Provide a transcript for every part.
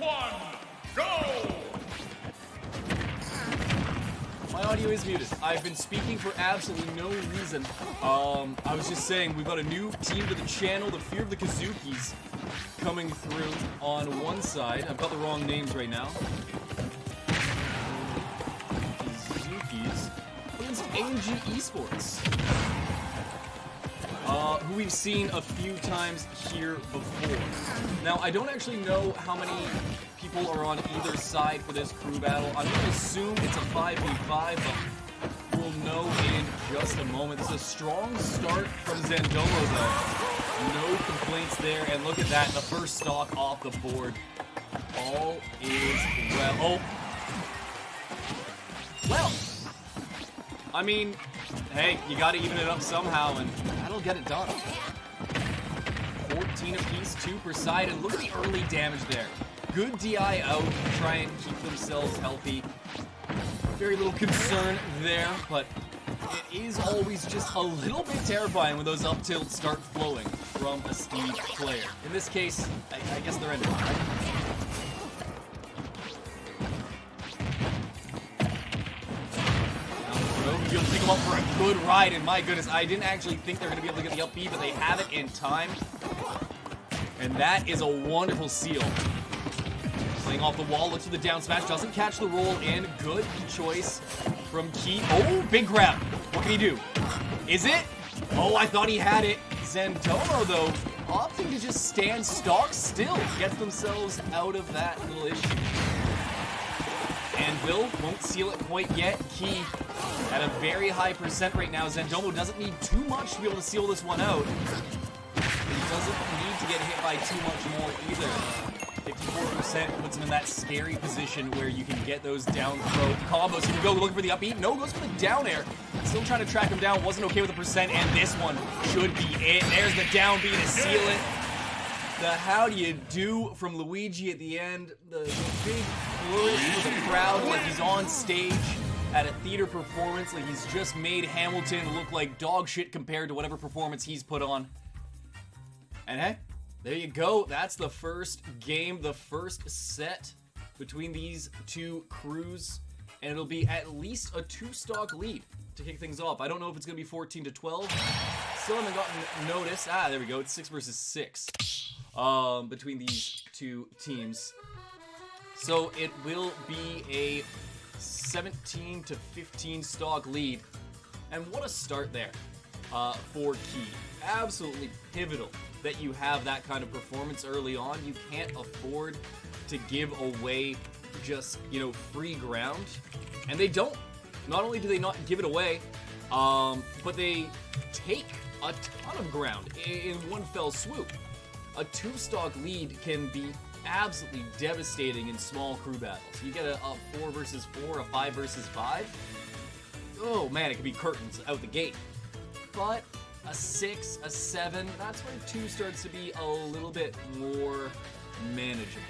1, go! My audio is muted. I've been speaking for absolutely no reason. I was just saying, we've got a new team to the channel, the Fear of the Kizukis, coming through on one side. I've got the wrong names right now. Kizukis against AnG esports, who we've seen a few times here before. Now, I don't actually know how many people are on either side for this crew battle. I'm going to assume it's a 5v5, but we'll know in just a moment. This is a strong start from Zandomo, though. No complaints there, and look at that, the first stock off the board. All is well. Oh. Well, I mean, hey, you got to even it up somehow, and that'll get it done. 14 apiece, 2 per side, and look at the early damage there. Good DI out to try and keep themselves healthy. Very little concern there, but it is always just a little bit terrifying when those up tilts start flowing from a Steve player. In this case, I guess they're ending, right? You'll pick them up for a good ride, and my goodness, I didn't actually think they were going to be able to get the up B, but they have it in time. And that is a wonderful seal. Playing off the wall, looks for the down smash, doesn't catch the roll in. Good choice from Key. Oh, big grab. What can he do? Is it? Oh, I thought he had it. Zandomo, though, opting to just stand stock still. Gets themselves out of that little issue. And Will won't seal it quite yet. Key at a very high percent right now. Zandomo doesn't need too much to be able to seal this one out. But he doesn't need to get hit by too much more either. 54% puts him in that scary position where you can get those down throw combos. You can go looking for the up B. No, goes for the down air. Still trying to track him down. Wasn't okay with the percent, and this one should be it. There's the down B to seal it. The how do you do from Luigi at the end. The big flourish for the crowd like he's on stage at a theater performance, like he's just made Hamilton look like dog shit compared to whatever performance he's put on. And hey, there you go. That's the first game, the first set between these two crews, and it'll be at least a 2-stock lead to kick things off. I don't know if it's going to be 14-12. Still haven't gotten notice. Ah, there we go. It's 6 versus 6 between these two teams. So it will be a 17 to 15 stock lead, and what a start there for Key. Absolutely pivotal that you have that kind of performance early on. You can't afford to give away just, free ground, and they don't. Not only do they not give it away, but they take a ton of ground in one fell swoop. A 2-stock lead can be absolutely devastating in small crew battles. You get a 4 versus 4, a 5 versus 5. Oh man, it can be curtains out the gate. But a 6, a 7, that's where 2 starts to be a little bit more manageable,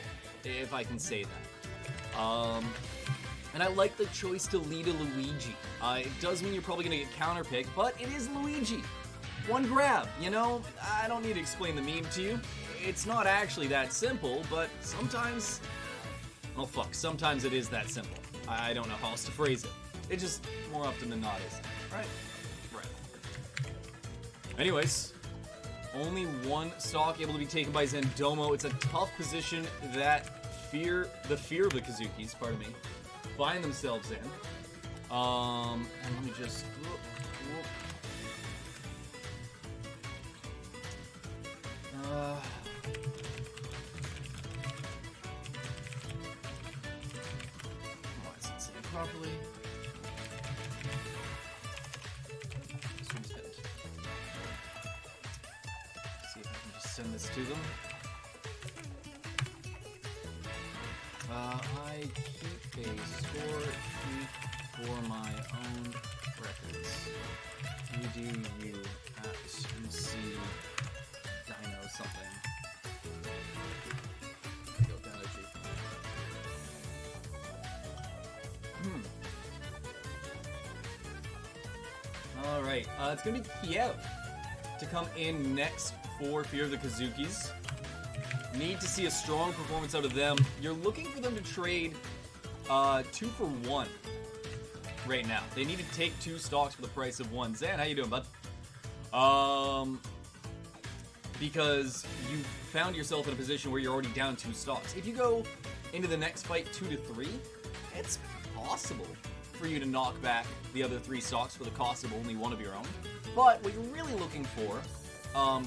if I can say that. And I like the choice to lead a Luigi. It does mean you're probably going to get counterpicked, but it is Luigi. One grab, I don't need to explain the meme to you. It's not actually that simple, but sometimes, sometimes it is that simple. I don't know how else to phrase it. It just, more often than not, is. Right? Right. Anyways, only 1 stock able to be taken by Zandomo. It's a tough position that the fear of the Kizukis, find themselves in. And let me just... properly. This one's hit. See if I can just send this to them. I keep a score sheet for my own records. You do you at MC Dino something. Alright, it's going to be Kiev to come in next for Fear of the Kizukis. Need to see a strong performance out of them. You're looking for them to trade 2 for 1 right now. They need to take 2 stocks for the price of 1. Zan, how you doing, bud? Because you found yourself in a position where you're already down 2 stocks. If you go into the next fight 2 to 3, it's possible for you to knock back the other 3 stocks for the cost of only 1 of your own. But what you're really looking for,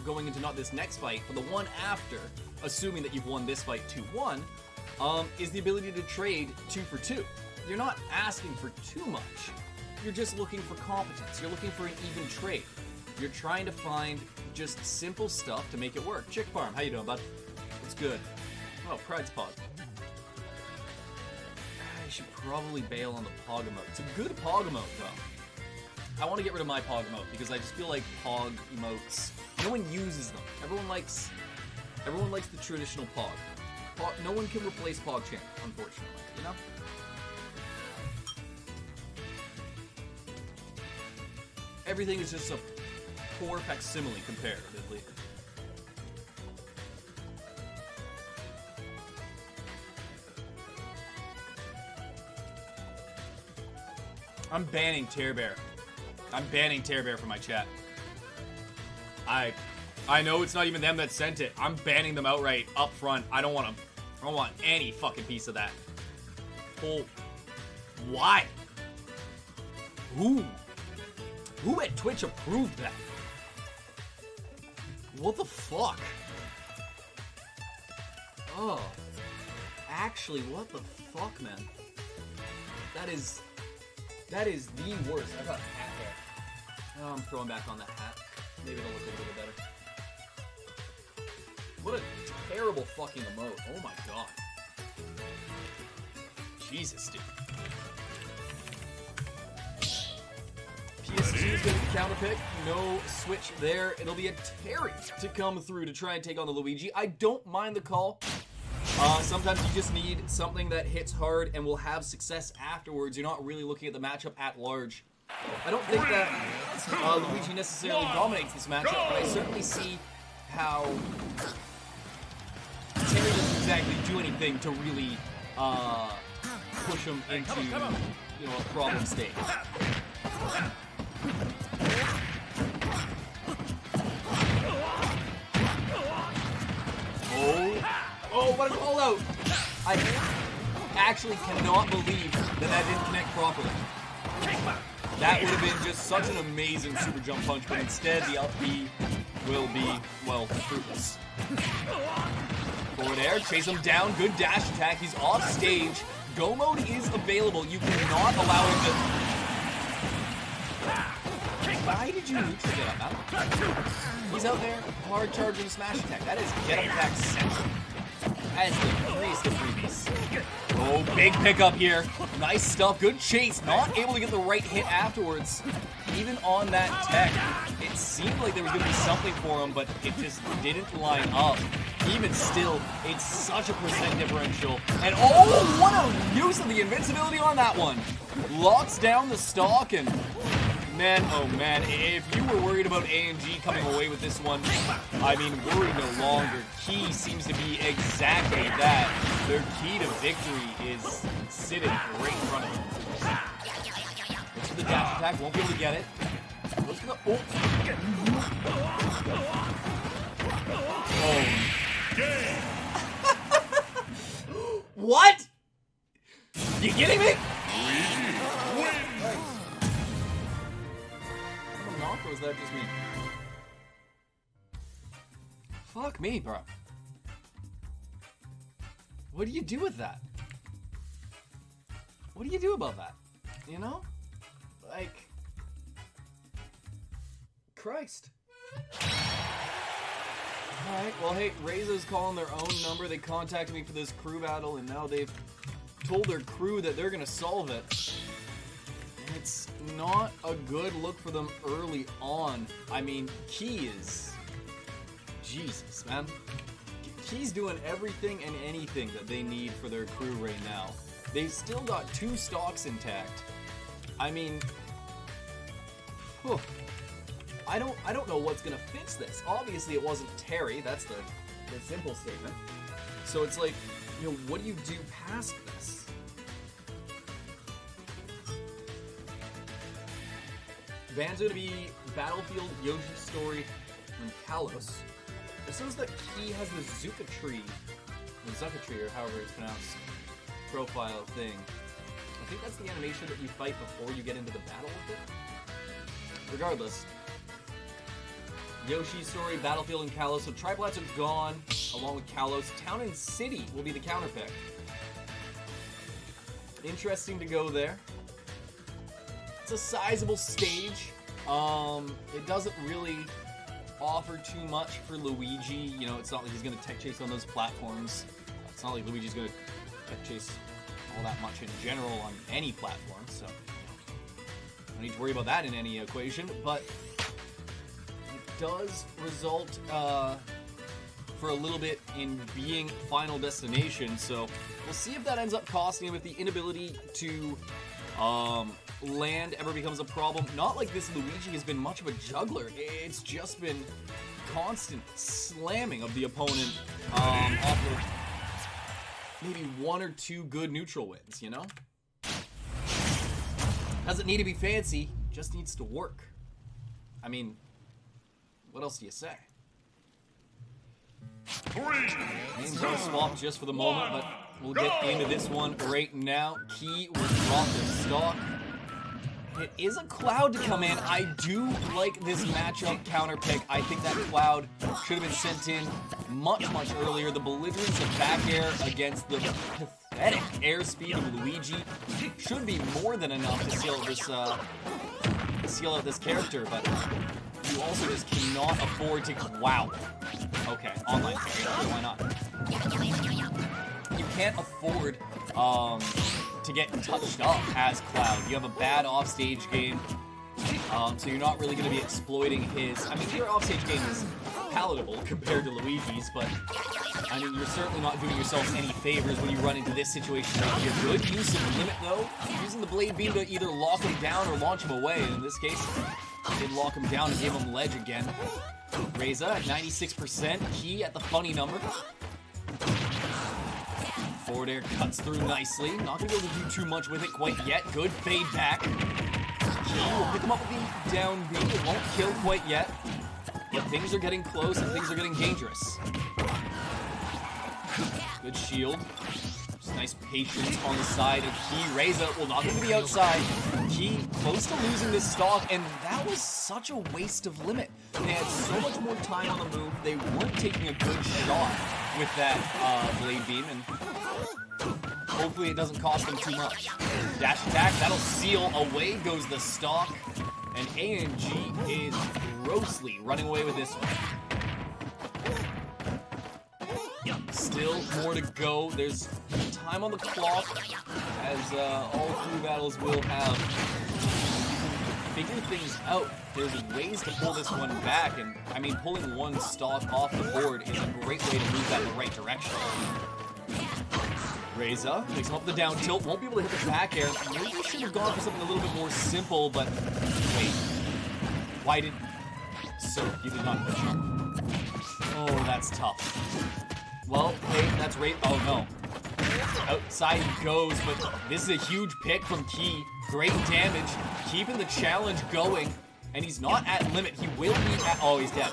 going into not this next fight, but the one after, assuming that you've won this fight 2-1, is the ability to trade 2 for 2. You're not asking for too much. You're just looking for competence. You're looking for an even trade. You're trying to find just simple stuff to make it work. Chick Farm, how you doing, bud? It's good. Oh, Pride's Pog. I should probably bail on the Pog emote. It's a good Pog emote, though. I want to get rid of my Pog emote because I just feel like Pog emotes, no one uses them. Everyone likes the traditional Pog. No one can replace PogChamp, unfortunately, you know? Everything is just a poor facsimile comparatively. I'm banning Tear Bear. I'm banning Tear Bear from my chat. I know it's not even them that sent it. I'm banning them outright up front. I don't want any fucking piece of that. Oh, why? Who at Twitch approved that? What the fuck? Oh, actually, what the fuck, man? That is the worst. I got a hat there. Oh, I'm throwing back on that hat. Maybe it'll look a little bit better. What a terrible fucking emote. Oh my god. Jesus, dude. PSG is going to counter pick. No switch there. It'll be a Terry to come through to try and take on the Luigi. I don't mind the call. Sometimes you just need something that hits hard and will have success afterwards. You're not really looking at the matchup at large. I don't think that Luigi necessarily dominates this matchup, but I certainly see how Terry doesn't exactly do anything to really push him into, you know, a problem state. Oh, what a call out! I actually cannot believe that didn't connect properly. That would have been just such an amazing super jump punch, but instead the up B will be, well, fruitless. Forward air, chase him down, good dash attack, he's off stage. Go mode is available, you cannot allow him to... Why did you neutral get up now? He's out there, hard charging smash attack. That is get up attack central. That is the greatest of freebies. Oh, big pickup here. Nice stuff, good chase. Not able to get the right hit afterwards. Even on that tech, it seemed like there was going to be something for him, but it just didn't line up. Even still, it's such a percent differential. And oh, what a use of the invincibility on that one. Locks down the stock and... Man, oh man, if you were worried about AnG coming away with this one, I mean, worry no longer. Key seems to be exactly that. Their key to victory is sitting right in front of them. Looks for the dash attack, won't be able to get it. Looks for the... Oh. What? You kidding me? Or was that just me? Fuck me, bro. What do you do with that? What do you do about that? You know? Like... Christ. Alright, well hey, Reza's calling their own number. They contacted me for this crew battle and now they've told their crew that they're gonna solve it. It's not a good look for them early on. I mean, Key is... Jesus, man. Key's doing everything and anything that they need for their crew right now. They've still got 2 stocks intact. I mean... Whew. I don't know what's gonna fix this. Obviously, it wasn't Terry. That's the a simple statement. So it's like, you know, what do you do past this? Ban's going to be Battlefield, Yoshi's Story, and Kalos. This shows that he has the Zuka tree, or however it's pronounced, profile thing. I think that's the animation that you fight before you get into the battle with it. Regardless, Yoshi's Story, Battlefield, and Kalos. So Triplats are gone, along with Kalos. Town and City will be the counterpick. Interesting to go there. It's a sizable stage. It doesn't really offer too much for Luigi. You know, it's not like he's going to tech chase on those platforms. It's not like Luigi's going to tech chase all that much in general on any platform, so I don't need to worry about that in any equation, but it does result for a little bit in being Final Destination, so we'll see if that ends up costing him, if the inability to land ever becomes a problem. Not like this Luigi has been much of a juggler. It's just been constant slamming of the opponent off of maybe one or two good neutral wins, you know? Doesn't need to be fancy, just needs to work. I mean, what else do you say? Names are swapped just for the moment, but we'll get into this one right now. Key will drop their stock. It is a Cloud to come in. I do like this matchup counter pick. I think that Cloud should have been sent in much, much earlier. The belligerence of back air against the pathetic airspeed of Luigi should be more than enough to seal out this character, but you also just cannot afford to... Wow. Okay, online carry. Why not? You can't afford to get touched up as Cloud. You have a bad offstage game, so you're not really going to be exploiting his... I mean, your offstage game is palatable compared to Luigi's, but I mean, you're certainly not doing yourself any favors when you run into this situation right here. Good use of limit, though. Using the Blade Beam to either lock him down or launch him away, and in this case, did lock him down and gave him ledge again. Reza at 96%. Key at the funny number. Forward air cuts through nicely. Not going to be able to do too much with it quite yet. Good fade back. Key will pick him up with the down B. It won't kill quite yet. But things are getting close and things are getting dangerous. Good shield. Just nice patience on the side of Key. Reza will not going to be outside. Key close to losing this stock, and that was such a waste of limit. They had so much more time on the move. They weren't taking a good shot with that Blade Beam, and hopefully it doesn't cost them too much. Dash attack, that'll seal. Away goes the stock, and AnG is grossly running away with this one. Still more to go. There's time on the clock, as all three battles will have. Figure things out. There's ways to pull this one back, and I mean, pulling one stock off the board is a great way to move that in the right direction. Reza picks him up the down tilt, won't be able to hit the back air. Maybe should have gone for something a little bit more simple, but wait. Why did... Sir, you did not push him. Oh, that's tough. Well, hey, that's right. Oh, no. Outside he goes, but this is a huge pick from Key. Great damage, keeping the challenge going, and he's not at limit. He will be at... Oh, he's dead.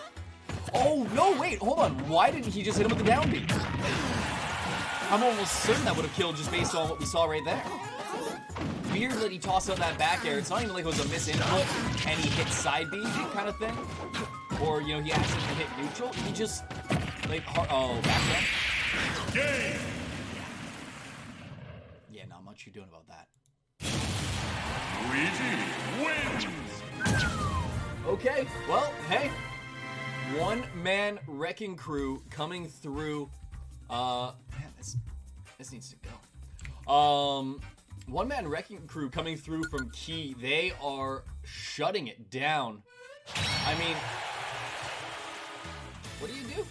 Oh, no, wait, hold on. Why didn't he just hit him with the down B? I'm almost certain that would have killed just based on what we saw right there. Weird that he tossed out that back air. It's not even like it was a misinput and he hit side B kind of thing. Or, you know, he accidentally hit neutral. He just, like, oh, back there? Game! Yeah, not much you're doing about that. Luigi wins! Okay, well, hey. One-man wrecking crew coming through. Man, this needs to go. One-man wrecking crew coming through from Key. They are shutting it down. I mean, what do you do?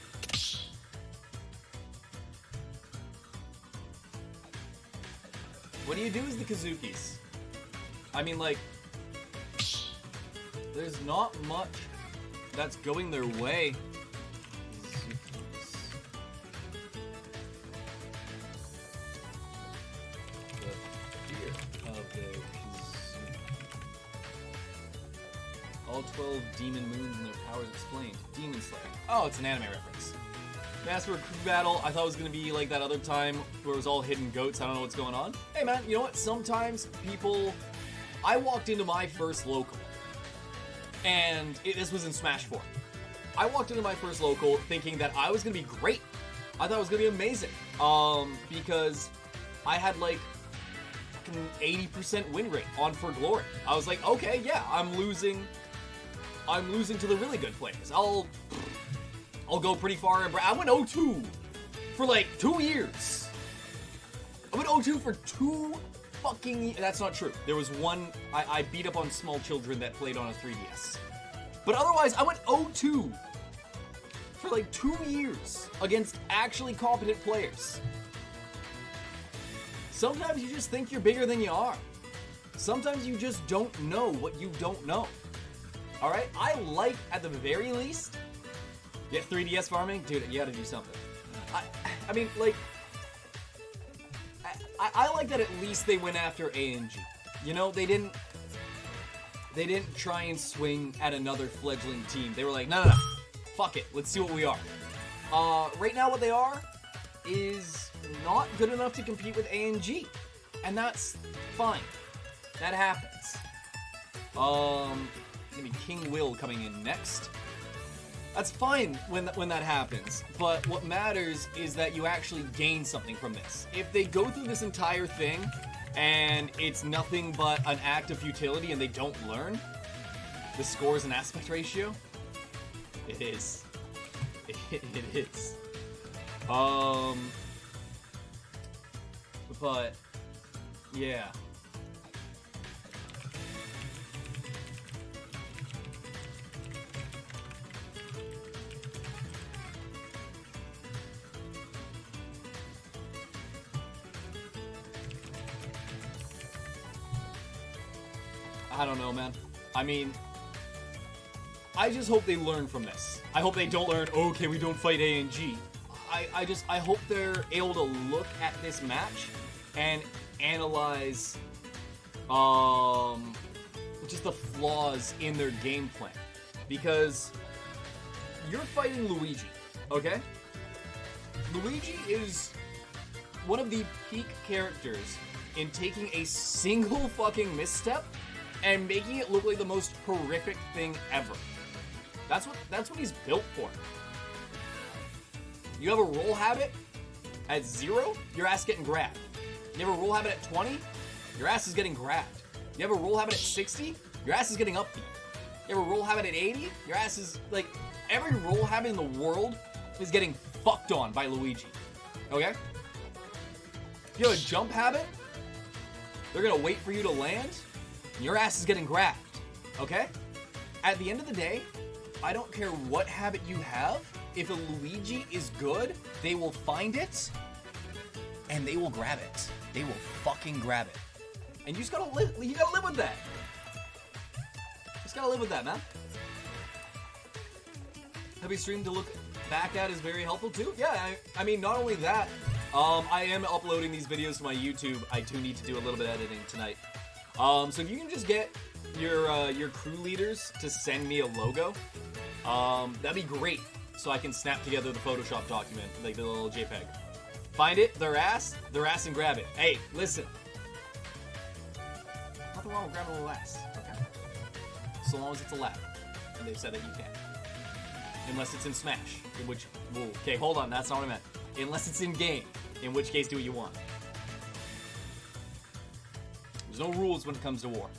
What do you do as the Kizukis? I mean, like, there's not much that's going their way. All 12 demon moons and their powers explained. Demon Slayer. Oh, it's an anime reference. Master Crew Battle, I thought it was going to be like that other time where it was all hidden goats. I don't know what's going on. Hey man, you know what? Sometimes people... I walked into my first local, and this was in Smash 4. I walked into my first local thinking that I was going to be great. I thought it was going to be amazing. Because I had like fucking 80% win rate on For Glory. I was like, okay, yeah, I'm losing to the really good players. I'll go pretty far. I went 0-2 for like 2 years. I went 0-2 for 2 fucking... That's not true. There was one... I beat up on small children that played on a 3DS. But otherwise, I went 0-2 for like 2 years against actually competent players. Sometimes you just think you're bigger than you are. Sometimes you just don't know what you don't know. Alright? I like, at the very least... Yeah, 3DS farming? Dude, you gotta do something. I mean, like... I like that at least they went after AnG. You know, they didn't try and swing at another fledgling team. They were like, no. Fuck it. Let's see what we are. Right now what they are is not good enough to compete with AnG. And that's fine. That happens. Maybe King Will coming in next. That's fine when that happens, but what matters is that you actually gain something from this. If they go through this entire thing and it's nothing but an act of futility and they don't learn, the score is an aspect ratio. It is. It is. But yeah. I don't know, man. I mean, I just hope they learn from this. I hope they don't learn, okay, we don't fight AnG. I hope they're able to look at this match and analyze just the flaws in their game plan. Because you're fighting Luigi, okay? Luigi is one of the peak characters in taking a single fucking misstep and making it look like the most horrific thing ever. That's what he's built for. You have a roll habit at 0, your ass getting grabbed. You have a roll habit at 20, your ass is getting grabbed. You have a roll habit at 60, your ass is getting upbeat. You have a roll habit at 80, your ass is, like, every roll habit in the world is getting fucked on by Luigi. Okay? If you have a jump habit, they're gonna wait for you to land, your ass is getting grabbed, okay? At the end of the day, I don't care what habit you have. If a Luigi is good, they will find it, and they will grab it. They will fucking grab it. And you just gotta live, you gotta live with that. Just gotta live with that, man. Heavy stream to look back at is very helpful too. Yeah, I mean, not only that, I am uploading these videos to my YouTube. I do need to do a little bit of editing tonight. So if you can just get your crew leaders to send me a logo, that'd be great. So I can snap together the Photoshop document, like the little JPEG. Find it, their ass, and grab it. Hey, listen. Nothing wrong with grabbing a little ass, okay? So long as it's a lab. And they've said that you can. Unless it's in Smash, in which, whoa, okay, hold on, that's not what I meant. Unless it's in game, in which case do what you want. There's no rules when it comes to war.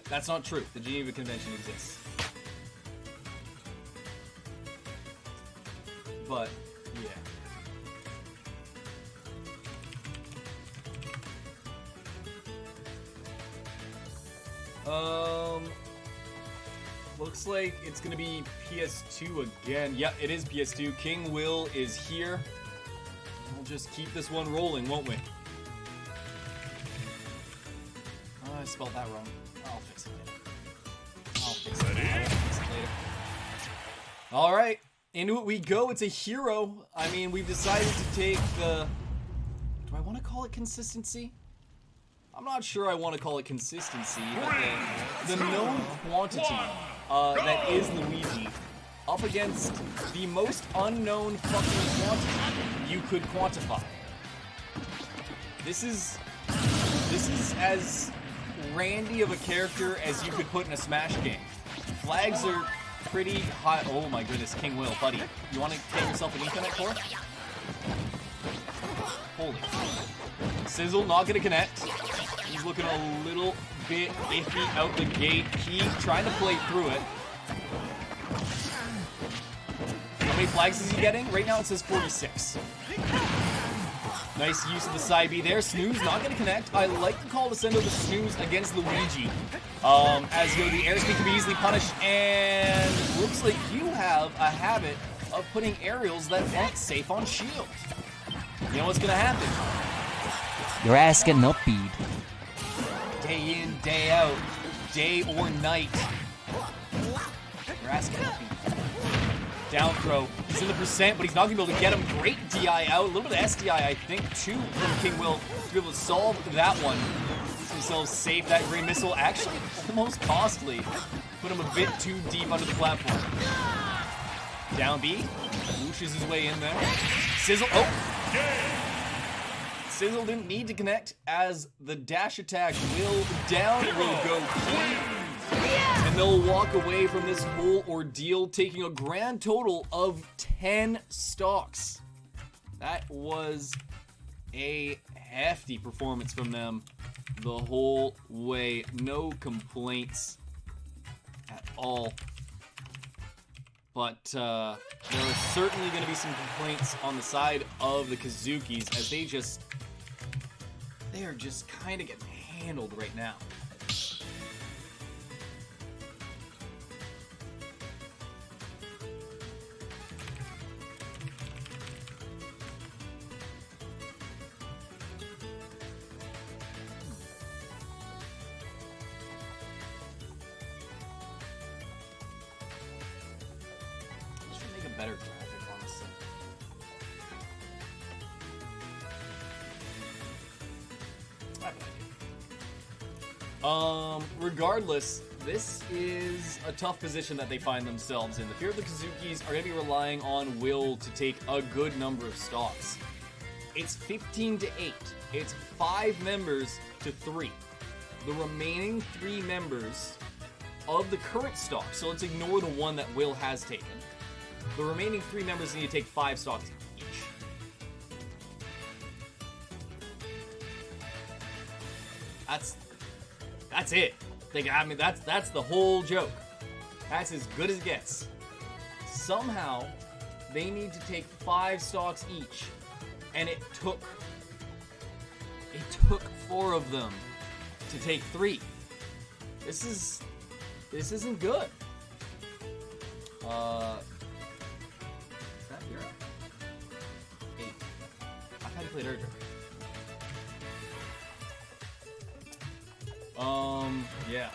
That's not true. The Geneva Convention exists. But, yeah. Looks like it's gonna be PS2 again. Yeah, it is PS2. King Will is here. We'll just keep this one rolling, won't we? Oh, I spelled that wrong. I'll fix it later. I'll fix it later. Alright, into it we go. It's a hero. I mean, we've decided to take the... Do I want to call it consistency? I'm not sure I want to call it consistency, but the known quantity that is Luigi up against the most unknown fucking quantity you could quantify. This is as randy of a character as you could put in a Smash game. Flags are pretty high. Oh my goodness, King Will, buddy. You want to take yourself an Ethernet core? Holy. Sizzle not going to connect. He's looking a little bit iffy out the gate. He trying to play through it. How many flags is he getting? Right now it says 46. Nice use of the side B there. Snooze not going to connect. I like the call to send over Snooze against Luigi. As you know, the airspeed can be easily punished. And looks like you have a habit of putting aerials that aren't safe on shield. You know what's going to happen? Your ass getting upbeat. Day in, day out, day or night. Your ass getting upbeat. Down throw. He's in the percent, but he's not going to be able to get him. Great DI out. A little bit of SDI, I think, too, from King Will to be able to solve that one. Gets himself safe. That green missile actually almost costly. Put him a bit too deep under the platform. Down B. Whooshes his way in there. Sizzle. Oh! Sizzle didn't need to connect as the dash attack will down will go Key. And they'll walk away from this whole ordeal, taking a grand total of 10 stocks. That was a hefty performance from them the whole way. No complaints at all. But there are certainly going to be some complaints on the side of the Kizukis as they are just kind of getting handled right now. Better graphic, honestly. Regardless, this is a tough position that they find themselves in. The fear of the Kizukis are going to be relying on Will to take a good number of stocks. It's 15 to 8. It's 5 members to 3. The remaining 3 members of the current stock, so let's ignore the one that Will has taken. The remaining 3 members need to take 5 stocks each. That's it. I mean, that's the whole joke. That's as good as it gets. Somehow, they need to take 5 stocks each, and it took 4 of them to take 3. This isn't good. Hero? 8. I thought he played Erdrick. Yeah.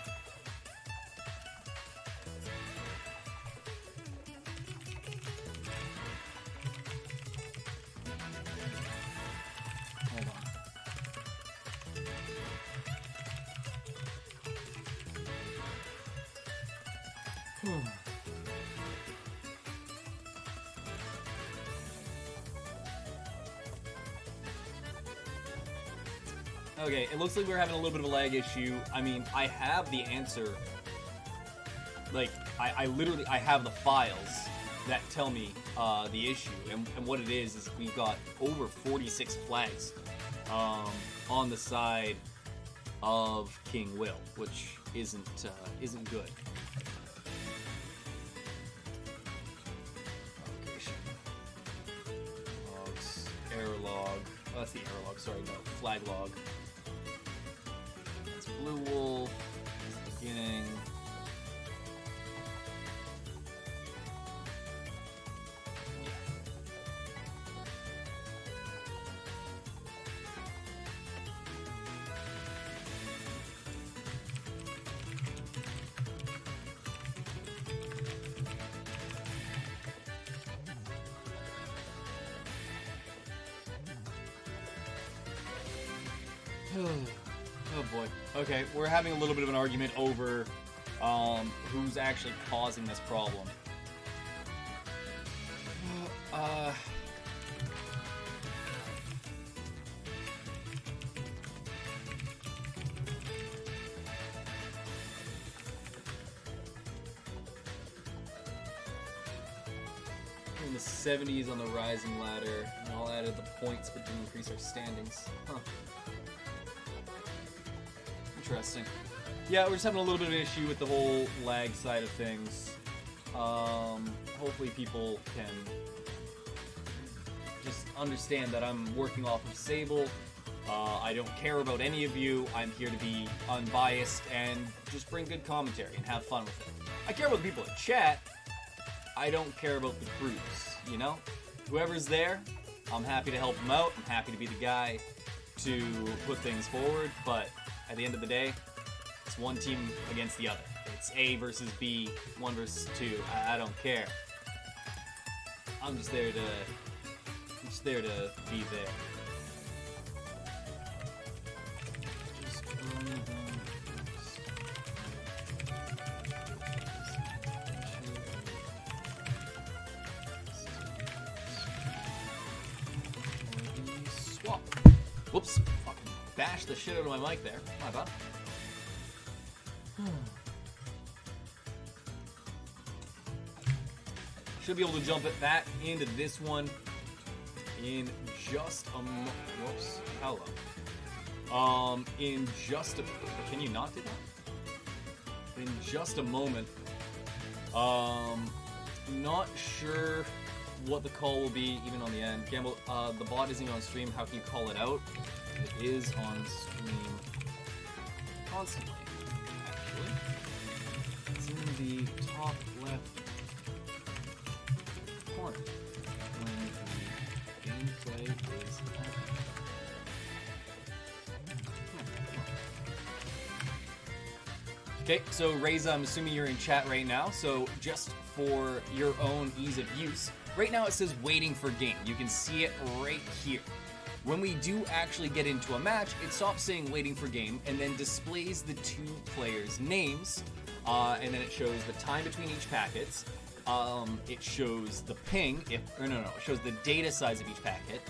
Hold on. Okay, it looks like we're having a little bit of a lag issue. I mean, I have the answer. Like, I literally have the files that tell me the issue. And what it is we've got over 46 flags on the side of King Will, which isn't good. Logs, error log. Oh, that's the error log, sorry, no, flag log. That's Blue Wolf, that's the beginning. Oh boy. Okay, we're having a little bit of an argument over who's actually causing this problem. In the 70s on the rising ladder, and I'll add the points but didn't increase our standings. Huh. Interesting. Yeah, we're just having a little bit of an issue with the whole lag side of things. Hopefully people can just understand that I'm working off of Sable. I don't care about any of you. I'm here to be unbiased and just bring good commentary and have fun with it. I care about the people in chat. I don't care about the crews, you know? Whoever's there, I'm happy to help them out. I'm happy to be the guy to put things forward, but at the end of the day, it's one team against the other. It's A versus B, 1 versus 2. I don't care. I'm just there to be there. Swap. Whoops. Fucking bashed the shit out of my mic there. My bad. Should be able to jump it back into this one in just a whoops. Hello. In just a... Can you not do that? In just a moment. Not sure what the call will be even on the end. Gamble, the bot isn't on stream. How can you call it out? It is on stream constantly, actually. It's in the top left corner when the gameplay is happening. Okay, so Reza, I'm assuming you're in chat right now, so just for your own ease of use, right now it says waiting for game. You can see it right here. When we do actually get into a match, it stops saying waiting for game and then displays the two players' names, and then it shows the time between each packets. It shows the ping, it shows the data size of each packet.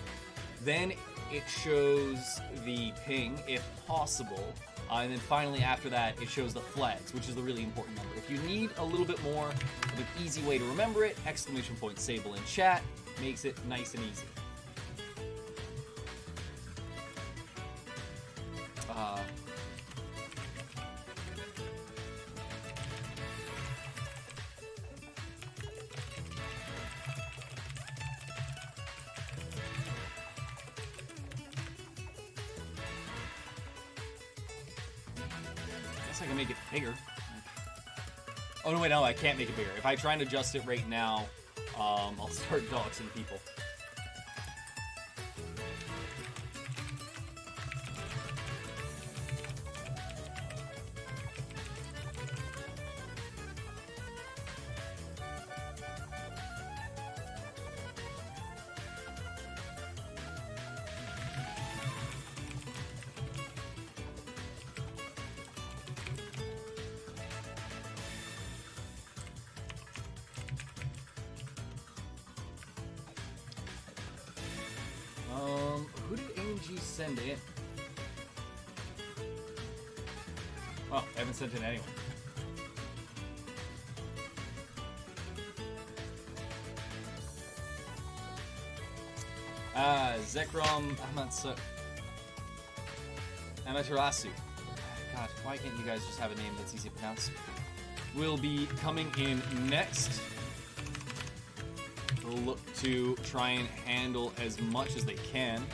Then it shows the ping, if possible. And then finally after that, it shows the flags, which is the really important number. If you need a little bit more of an easy way to remember it, ! Sable in chat makes it nice and easy. I can make it bigger. Oh no, wait, no, I can't make it bigger. If I try and adjust it right now, I'll start doxing people. Who did AnG send in? Oh, I haven't sent in anyone. Zekrom Amaterasu. God, why can't you guys just have a name that's easy to pronounce? Will be coming in next. They'll look to try and handle as much as they can.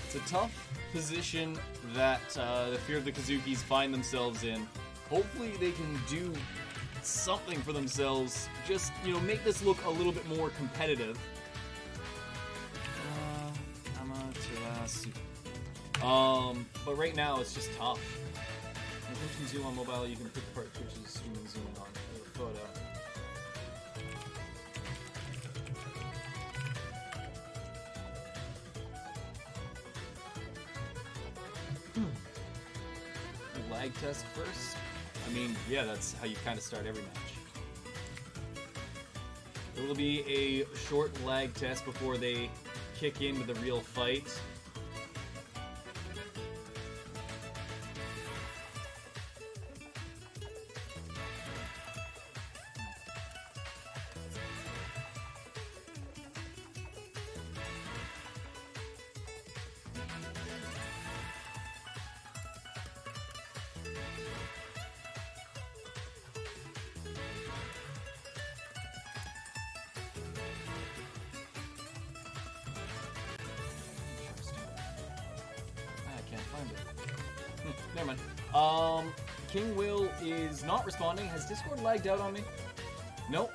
It's a tough position that the Fear of the Kizukis find themselves in. Hopefully they can do something for themselves. Just, make this look a little bit more competitive. But right now it's just tough. When you can zoom on mobile, you can pick apart Twitch's zoom and zoom in on the photo. lag test first? I mean, yeah, that's how you kind of start every match. It will be a short lag test before they kick into the real fight. Never mind. King Will is not responding. Has Discord lagged out on me? Nope.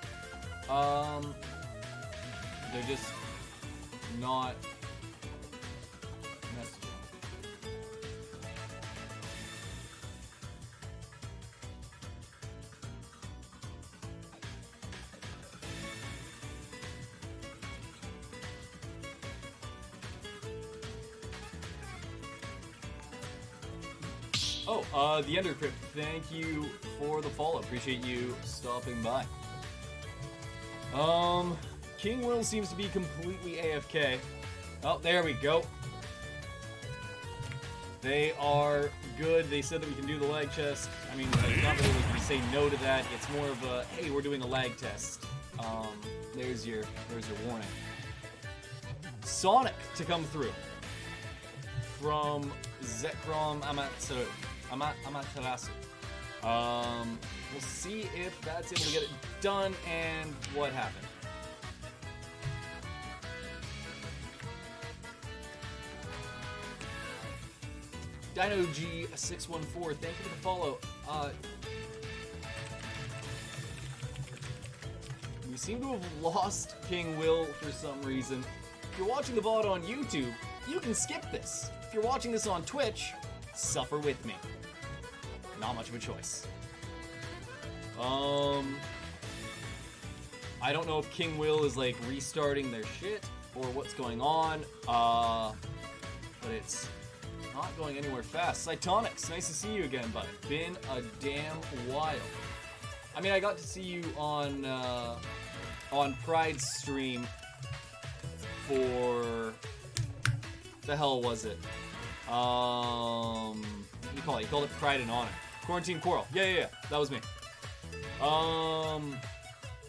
They're just not messaging. Oh, the Ender Crypt, thank you for the follow. Appreciate you stopping by. King Will seems to be completely AFK. Oh, there we go. They are good. They said that we can do the lag test. I mean, not really like you say no to that. It's more of a, hey, we're doing a lag test. There's your warning. Sonic to come through from Zekrom Amaterasu. We'll see if that's able to get it done and what happened. Dino G614, thank you for the follow. We seem to have lost King Will for some reason. If you're watching the VOD on YouTube, you can skip this. If you're watching this on Twitch, suffer with me. Not much of a choice. I don't know if King Will is like restarting their shit or what's going on. But it's not going anywhere fast. Cytonics, nice to see you again, bud. Been a damn while. I mean, I got to see you on Pride's stream for the hell was it? What do you call it? You called it Pride and Honor. Quarantine Quarrel. Yeah, that was me.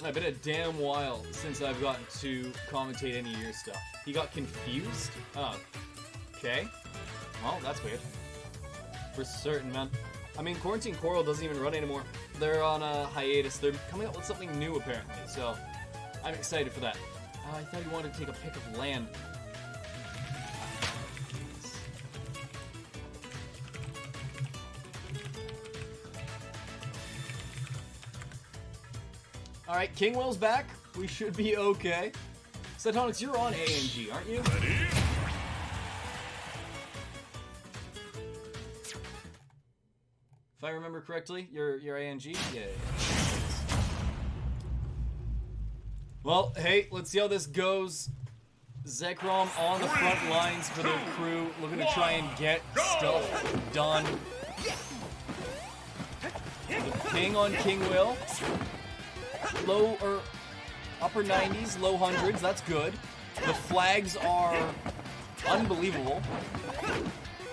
It's been a damn while since I've gotten to commentate any of your stuff. He got confused? Oh, okay. Well, that's weird. For certain, man. I mean, Quarantine Quarrel doesn't even run anymore. They're on a hiatus. They're coming up with something new, apparently, so I'm excited for that. I thought you wanted to take a pic of land. Alright, King Will's back. We should be okay. Cytonics, you're on AnG, aren't you? Ready? If I remember correctly, you're AnG? Yeah. Well, hey, let's see how this goes. Zekrom on the front lines for their crew, looking to try and get stuff done. The ping on King Will. Low or upper 90s, low hundreds, that's good. The flags are unbelievable.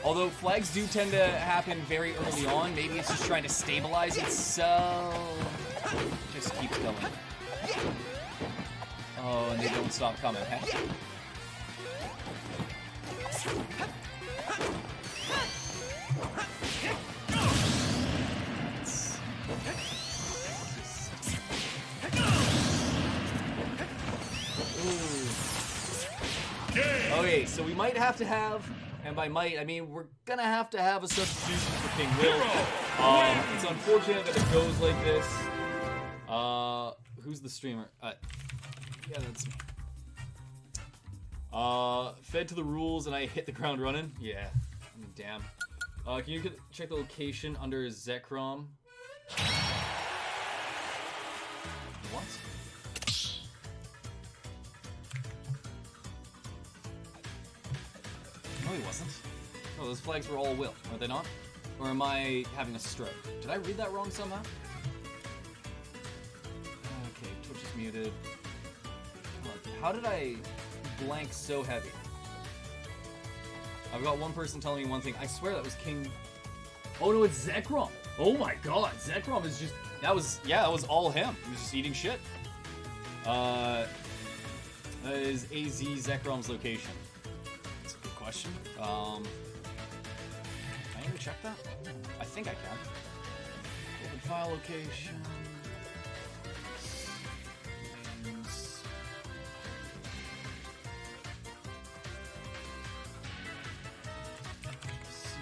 Although flags do tend to happen very early on, maybe it's just trying to stabilize it, so just keeps going. Oh, and they don't stop coming, hey? Okay, so we might have to have, and by might, I mean we're gonna have to have a substitution for King Will. It's unfortunate that it goes like this. Who's the streamer? Yeah, that's me. Fed to the rules and I hit the ground running? Yeah, I mean, damn. Can you check the location under Zekrom? What? No, he wasn't. No, those flags were all Will, were they not? Or am I having a stroke? Did I read that wrong somehow? Okay, Twitch is muted. How did I blank so heavy? I've got one person telling me one thing. I swear that was King... Oh no, it's Zekrom! Oh my god, Zekrom is just... That was all him. He was just eating shit. That is AZ Zekrom's location. That's a good question. Can I even check that? I think I can. Open file location. Names. See.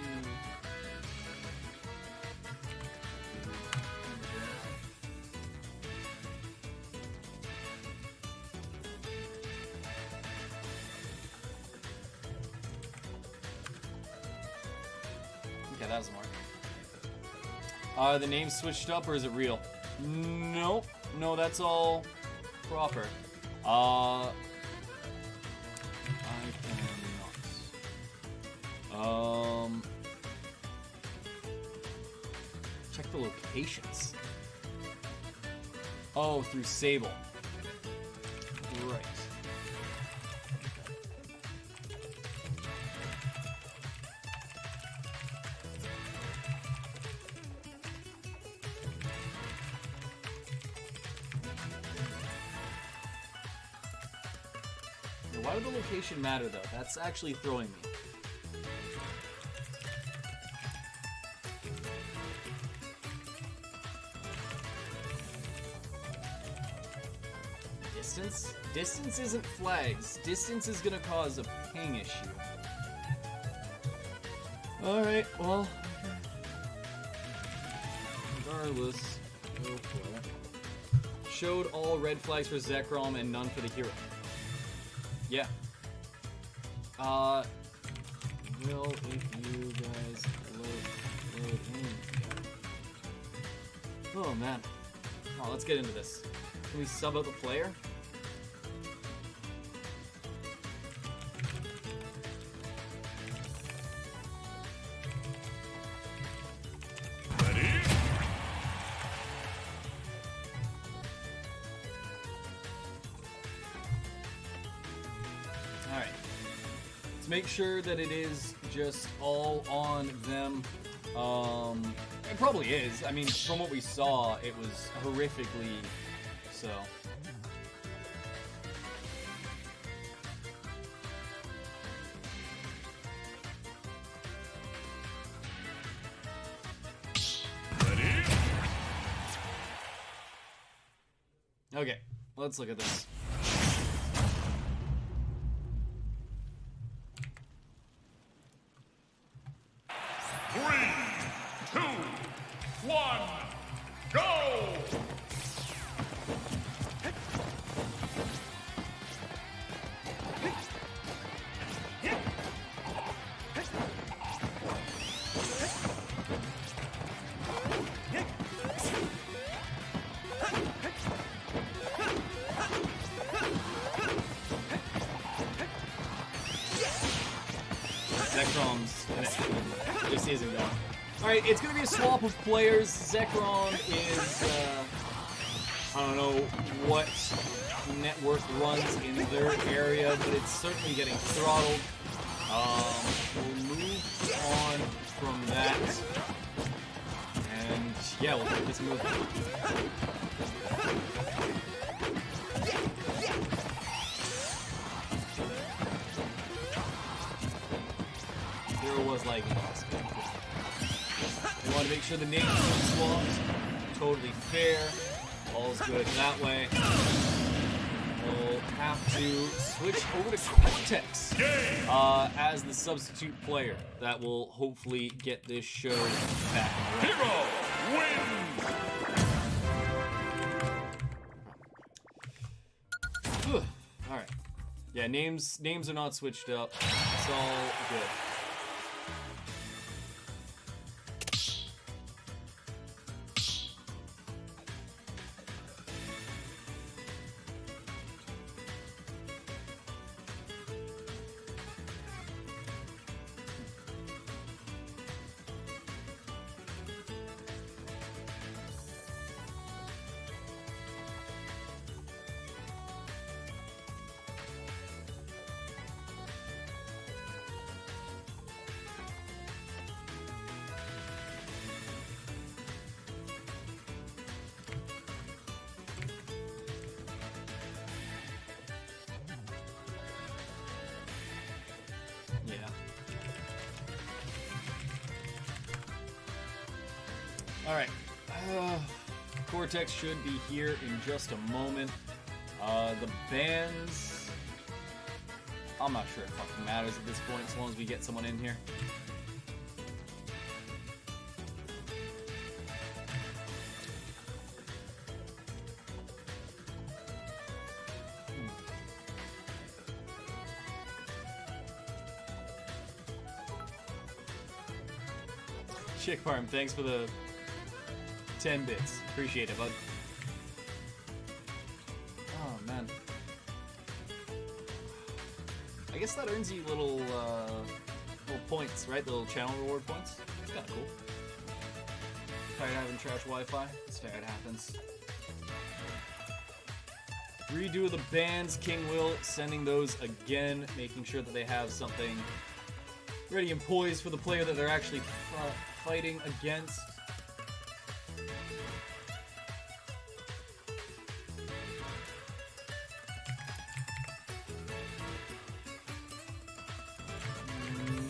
Okay, that doesn't work. Are the names switched up or is it real? Nope. No, that's all proper. I cannot. Check the locations. Oh, through Sable. Right. Why would the location matter, though? That's actually throwing me. Distance? Distance isn't flags. Distance is gonna cause a ping issue. Alright, well... Regardless, go for it. Showed all red flags for Zekrom and none for the hero. Yeah. Well, if you guys load in. Oh, man. Oh, let's get into this. Can we sub out the player? Ready? Alright. Let's make sure that it is just all on them. It probably is. I mean, from what we saw, it was horrifically so. Ready? Okay, let's look at this. Three, two, one, go! Zekrom's just isn't going. Alright, it's gonna be a swap of players. Zekrom is, I don't know what net worth runs in their area, but it's certainly getting throttled. We'll move on from that. And yeah, we'll keep this moving. There was like we want to make sure the names are swapped. Totally fair. All's good that way. We'll have to switch over to Cortex as the substitute player. That will hopefully get this show back on the road. Hero wins! Alright. Yeah, names are not switched up. It's all good. Alright. Cortex should be here in just a moment. The bans... I'm not sure it fucking matters at this point as long as we get someone in here. Chick Farm, thanks for the 10 bits. Appreciate it, bud. Oh, man. I guess that earns you little points, right? The little channel reward points. It's kind of cool. Tired of having trash Wi-Fi? It's fair, it happens. Redo the bans, King Will, sending those again, making sure that they have something ready and poised for the player that they're actually fighting against.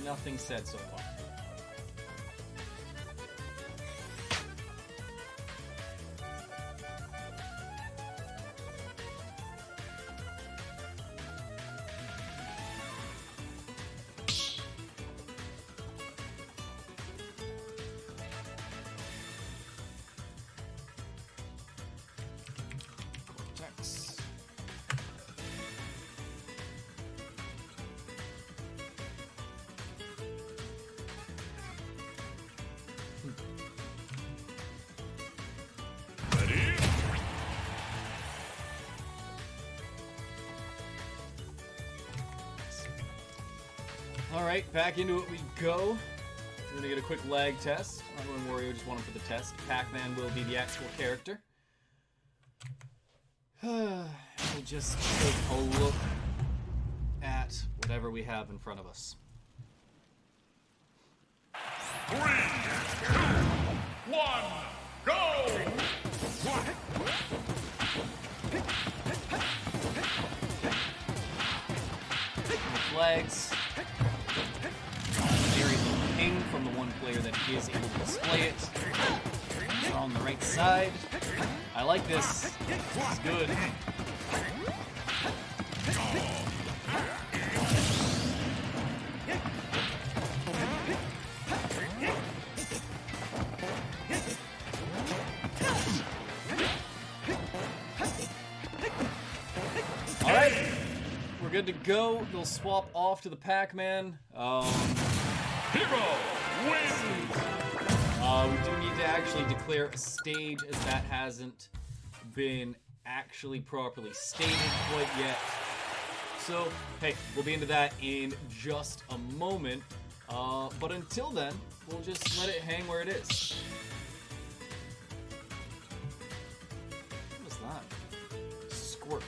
Nothing said so far. Cortex. Ready? Alright, back into it we go. We're gonna get a quick lag test. I'm going Wario, just want him for the test. Pac-Man will be the actual character. We'll just take a look at whatever we have in front of us. 3, 2, 1, go! Flags. Very little ping from the one player that is able to display it. It's on the right side. I like this. This is good. Alright. We're good to go. They'll swap off to the Pac-Man. Hero wins! We do need to actually declare a stage, as that hasn't been actually properly stated quite yet. So, hey, we'll be into that in just a moment. But until then, we'll just let it hang where it is. What was that? Squirt.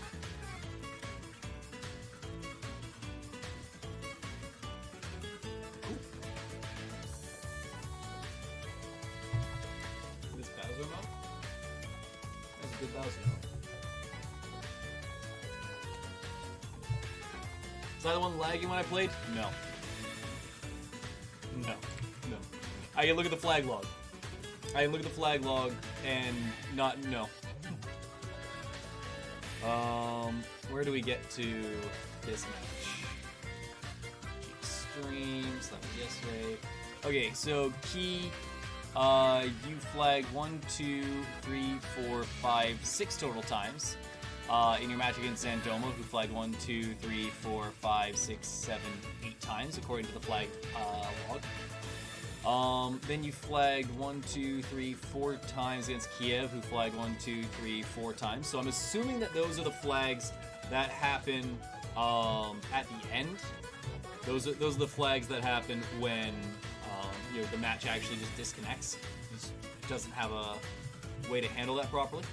This Bowser mode? That's a good Bowser mode. Is that the one lagging when I played? No. No. No. I can look at the flag log. I can look at the flag log and not... No. Where do we get to this match? Extremes, that was yesterday. Okay, so key... you flagged 1, 2, 3, 4, 5, 6 total times in your match against Zandomo, who flagged 1, 2, 3, 4, 5, 6, 7, 8 times according to the flag log. Then you flagged 1, 2, 3, 4 times against Kiev, who flagged 1, 2, 3, 4 times. So I'm assuming that those are the flags that happen at the end. Those are the flags that happen when the match actually just disconnects. Just doesn't have a way to handle that properly.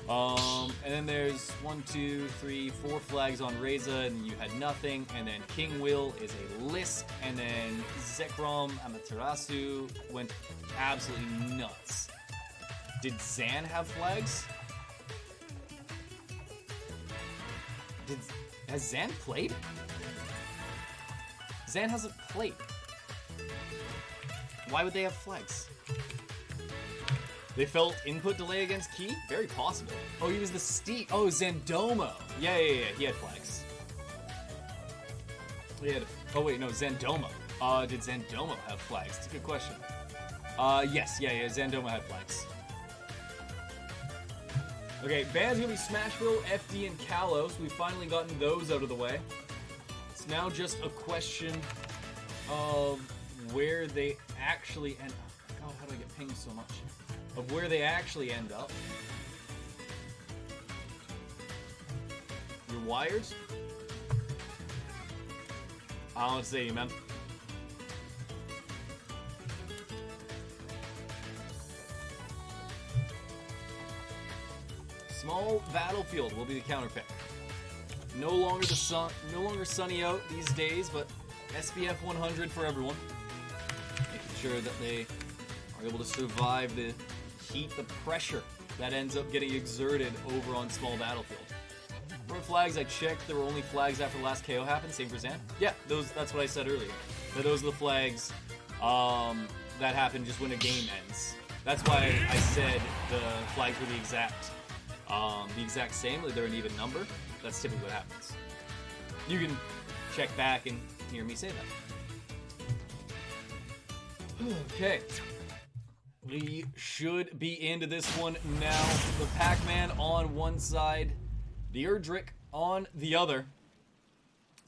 And then there's 1, 2, 3, 4 flags on Reza, and you had nothing. And then King Will is a Lisk, and then Zekrom Amaterasu went absolutely nuts. Did Zan have flags? Has Zan played? Zan hasn't played. Why would they have flags? They felt input delay against Key? Very possible. Oh, he was the Steep. Oh, Zandomo. Yeah. He had flags. Oh, wait, no, Zandomo. Did Zandomo have flags? That's a good question. Yes, yeah, Zandomo had flags. Okay, bands gonna be Smashville, FD, and Kalos. We've finally gotten those out of the way. It's now just a question of where they actually end up. God, how do I get pinged so much? Of where they actually end up. You're wired? I don't know what to say, man. Small battlefield will be the counter pick. No longer sunny out these days, but SPF 100 for everyone. Making sure that they are able to survive the heat, the pressure that ends up getting exerted over on small battlefield. For flags, I checked. There were only flags after the last KO happened. Same for Zan. Yeah, that's what I said earlier. That those are the flags that happen just when a game ends. That's why I said the flags were the exact same. Like they're an even number. That's typically what happens. You can check back and hear me say that. Okay. We should be into this one now. The Pac-Man on one side, the Erdrick on the other.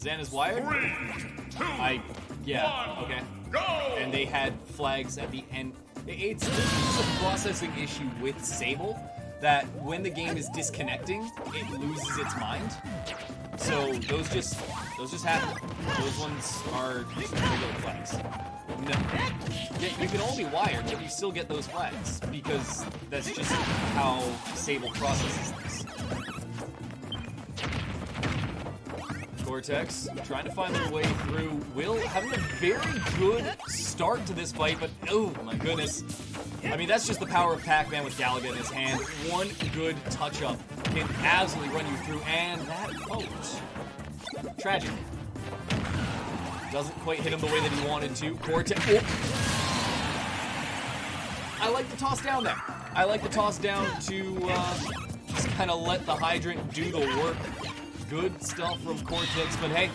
Zan is wired. 3, 2, okay. go! And they had flags at the end. It's a processing issue with Sable that when the game is disconnecting, it loses its mind. So those just happen. Those ones are just regular flags. No. Yeah, you can all be wired, but you still get those flags because that's just how Sable processes this. Cortex trying to find their way through. Will having a very good start to this fight, but oh my goodness. I mean, that's just the power of Pac-Man with Galaga in his hand. One good touch-up can absolutely run you through, and that tragic. Doesn't quite hit him the way that he wanted to. Cortex. Oh. I like the toss down there. I like the toss down to just kind of let the hydrant do the work. Good stuff from Cortex, but hey,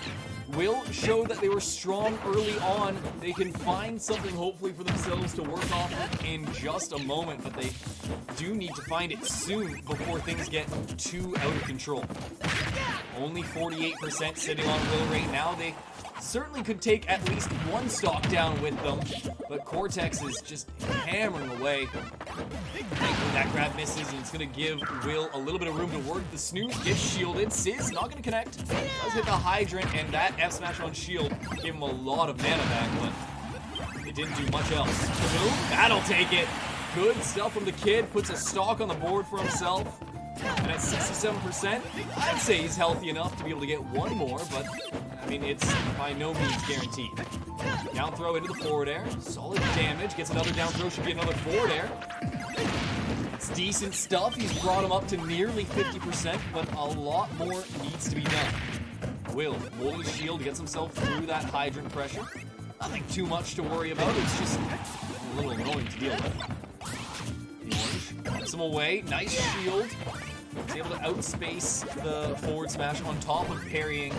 Will showed that they were strong early on. They can find something hopefully for themselves to work off of in just a moment, but they do need to find it soon before things get too out of control. Only 48% sitting on Will right now. They certainly could take at least one stock down with them, but Cortex is just hammering away. Thankfully that grab misses, and it's going to give Will a little bit of room to work. The snooze gets shielded. Sizz not going to connect. Does hit the hydrant, and that F smash on shield gave him a lot of mana back, but it didn't do much else. Boom, that'll take it. Good stuff from the kid. Puts a stock on the board for himself. And at 67%, I'd say he's healthy enough to be able to get one more, but I mean, it's by no means guaranteed. Down throw into the forward air. Solid damage. Gets another down throw. Should be another forward air. It's decent stuff. He's brought him up to nearly 50%, but a lot more needs to be done. Will, holding his shield, gets himself through that hydrant pressure. Nothing too much to worry about. It's just a little annoying to deal with. The orange keeps him away. Nice shield. He's able to outspace the forward smash on top of parrying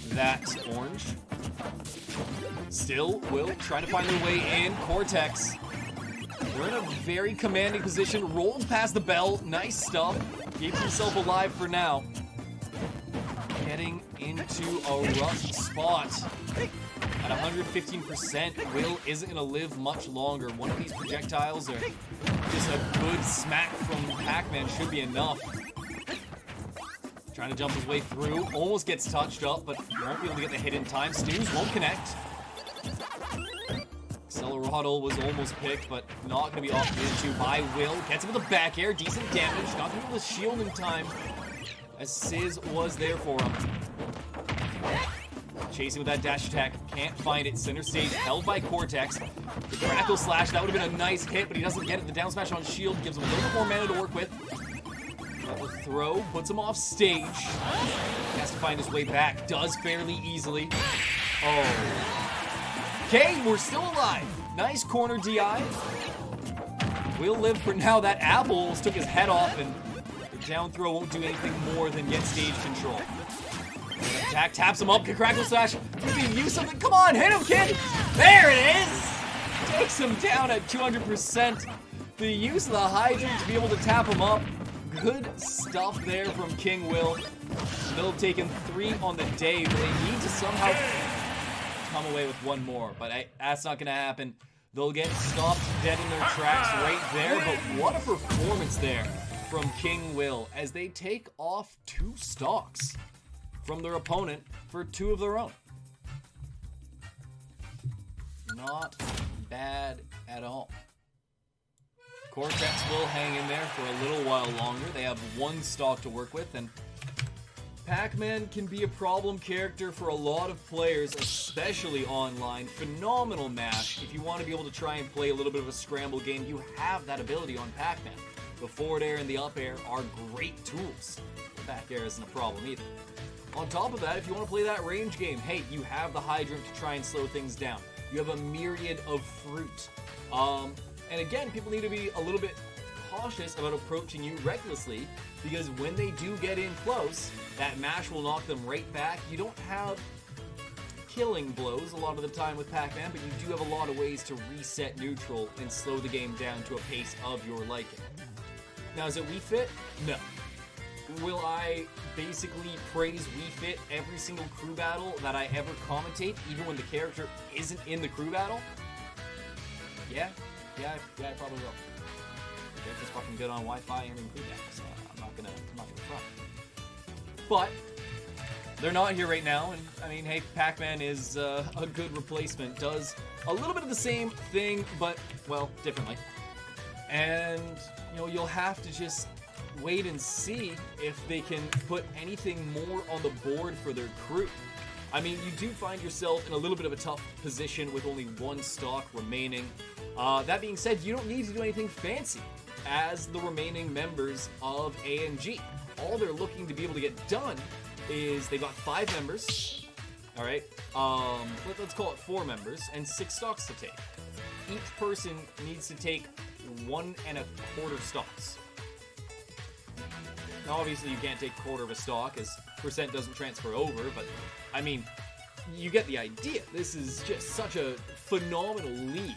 that orange. Still, Will trying to find their way in. Cortex. They're in a very commanding position. Rolled past the bell. Nice stuff. Keeps himself alive for now. Getting into a rough spot. At 115%, Will isn't going to live much longer. One of these projectiles or just a good smack from Pac-Man should be enough. Trying to jump his way through. Almost gets touched up, but won't be able to get the hit in time. Snooze won't connect. Acceleraddle was almost picked, but not going to be opted into by Will. Gets him with a back air. Decent damage. Not going to be able to shield in time, as Sizz was there for him. Chasing with that dash attack. Can't find it. Center stage held by Cortex. The Crackle Slash. That would have been a nice hit, but he doesn't get it. The down smash on shield gives him a little bit more mana to work with. The throw puts him off stage. He has to find his way back. Does fairly easily. Oh. Okay, we're still alive. Nice corner DI. will live for now. That apple almost took his head off, and the down throw won't do anything more than get stage control. Attack taps him up. Can Crackle Slash maybe use something? Come on, hit him, kid! There it is! Takes him down at 200%. The use of the hydrant to be able to tap him up. Good stuff there from King Will. They'll have taken 3 on the day, but they need to somehow come away with 1 more. But that's not going to happen. They'll get stopped dead in their tracks right there. But what a performance there from King Will as they take off 2 stocks from their opponent for 2 of their own. Not bad at all. Cortex will hang in there for a little while longer. They have 1 stock to work with, and Pac-Man can be a problem character for a lot of players, especially online. Phenomenal mash. If you want to be able to try and play a little bit of a scramble game, you have that ability on Pac-Man. The forward air and the up air are great tools. The back air isn't a problem either. On top of that, if you want to play that range game, hey, you have the hydrant to try and slow things down. You have a myriad of fruit. And again, people need to be a little bit cautious about approaching you recklessly, because when they do get in close, that mash will knock them right back. You don't have killing blows a lot of the time with Pac-Man, but you do have a lot of ways to reset neutral and slow the game down to a pace of your liking. Now, is it Wii Fit? No. Will I basically praise Wii Fit every single crew battle that I ever commentate, even when the character isn't in the crew battle? Yeah, I probably will. The character's fucking good on Wi-Fi and in crew battle, so I'm not gonna front. But they're not here right now, and I mean, hey, Pac-Man is a good replacement. Does a little bit of the same thing, but well, differently. And you know, you'll have to just wait and see if they can put anything more on the board for their crew. I mean, you do find yourself in a little bit of a tough position with only 1 stock remaining. That being said, you don't need to do anything fancy as the remaining members of AnG. All they're looking to be able to get done is they've got 5 members, all right? Let's call it 4 members and 6 stocks to take. Each person needs to take 1 1/4 stocks. Now, obviously, you can't take 1/4 of a stock as percent doesn't transfer over, but I mean, you get the idea. This is just such a phenomenal lead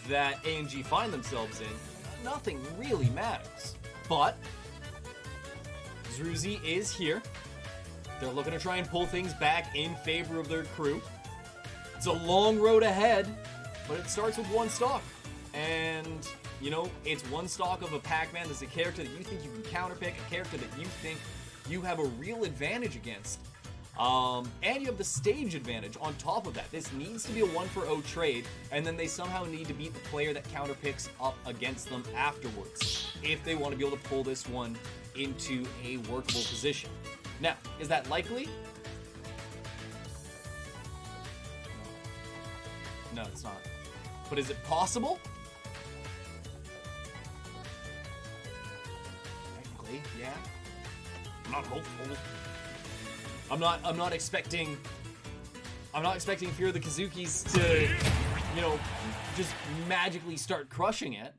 that AnG find themselves in. Nothing really matters. But Druzy is here. They're looking to try and pull things back in favor of their crew. It's a long road ahead, but it starts with 1 stock. And, you know, it's 1 stock of a Pac-Man that's a character that you think you can counterpick, a character that you think you have a real advantage against. And you have the stage advantage on top of that. This needs to be a 1-for-0 trade, and then they somehow need to beat the player that counterpicks up against them afterwards if they want to be able to pull this one into a workable position. Now, is that likely? No, it's not. But is it possible? Technically, yeah. I'm not hopeful. I'm not expecting Fear of the Kizukis to, you know, just magically start crushing it.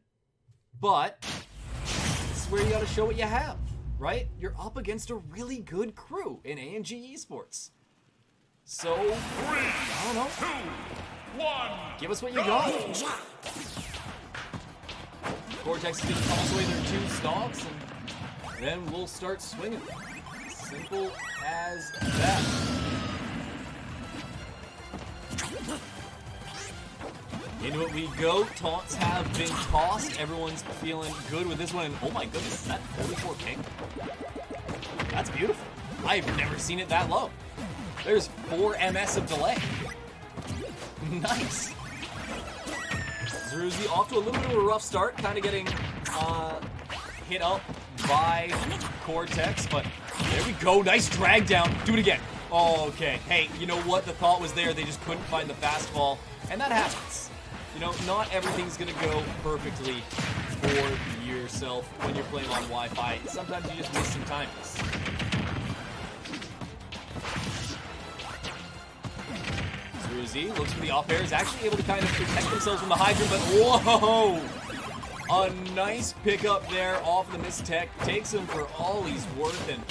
But this is where you gotta show what you have, right? You're up against a really good crew in AnG Esports. So, 3, I don't know. 2, 1. Give us what you got. Cortex is gonna toss away their 2 stocks, and then we'll start swinging. Simple as that. Into it we go. Taunts have been tossed. Everyone's feeling good with this one. And oh my goodness, is that 44 king? That's beautiful. I've never seen it that low. There's 4 MS of delay. Nice. Druzy off to a little bit of a rough start, kind of getting hit up by Cortex, but there we go. Nice drag down. Do it again. Oh, okay. Hey, you know what? The thought was there. They just couldn't find the fastball, and that happens. You know, not everything's going to go perfectly for yourself when you're playing on Wi-Fi. Sometimes you just miss some times. Ruzi looks for the off air, is actually able to kind of protect themselves from the Hydra, but whoa! A nice pickup there off the mistech. Takes him for all he's worth, and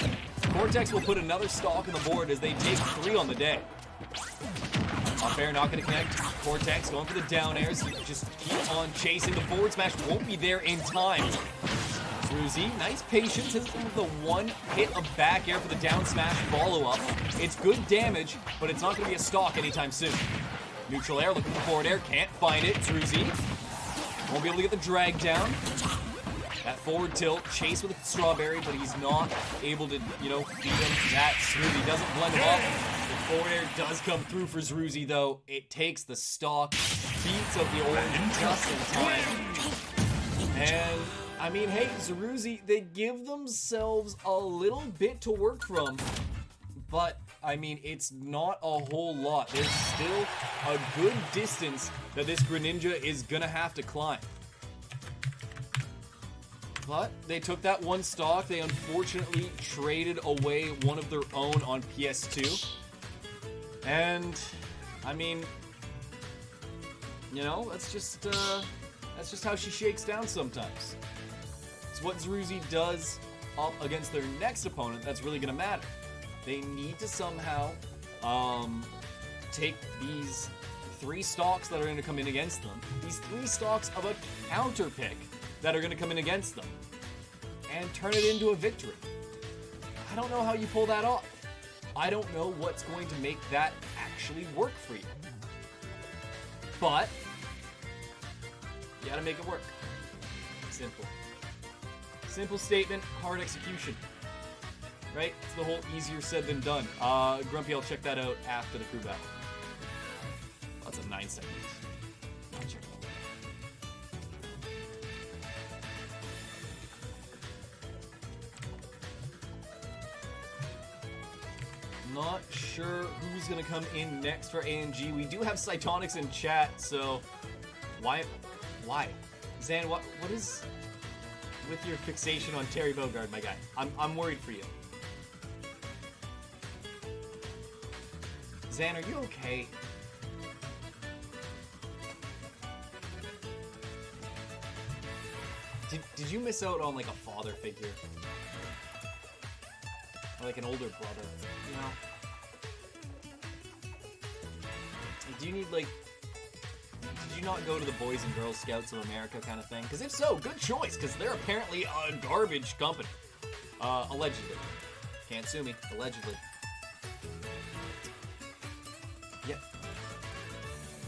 Cortex will put another stock on the board as they take 3 on the day. Off air not going to connect. Cortex going for the down airs. Just keep on chasing. The forward smash won't be there in time. Ruzi, nice patience. Hits him with the one hit of back air for the down smash follow-up. It's good damage, but it's not going to be a stock anytime soon. Neutral air, looking for forward air. Can't find it. Ruzi won't be able to get the drag down. That forward tilt, chase with a strawberry, but he's not able to, you know, beat him. That Zruzi doesn't blend him up. The forward air does come through for Zruzi, though. It takes the stock, beats up the orange just in time. And, I mean, hey, Zruzi, they give themselves a little bit to work from, but, I mean, it's not a whole lot. There's still a good distance that this Greninja is gonna have to climb. But they took that one stock. They unfortunately traded away one of their own on PS2. And, I mean, you know, that's just how she shakes down sometimes. It's what Zruzi does up against their next opponent that's really gonna matter. They need to somehow take these 3 stocks that are going to come in against them, these 3 stocks of a counter pick that are going to come in against them, and turn it into a victory. I don't know how you pull that off. I don't know what's going to make that actually work for you. But you gotta make it work. Simple. Simple statement, hard execution. Right? It's the whole easier said than done. Grumpy, I'll check that out after the crew battle. That's a 9 seconds. I'll check that out. Not sure who's gonna come in next for AnG. We do have Cytonics in chat, so why? Zan, what is with your fixation on Terry Bogard, my guy? I'm worried for you. Zan, are you okay? Did you miss out on like a father figure? Or like an older brother, you know? Do you need like... Did you not go to the Boys and Girls Scouts of America kind of thing? Because if so, good choice, because they're apparently a garbage company. Allegedly. Can't sue me. Allegedly. Yeah.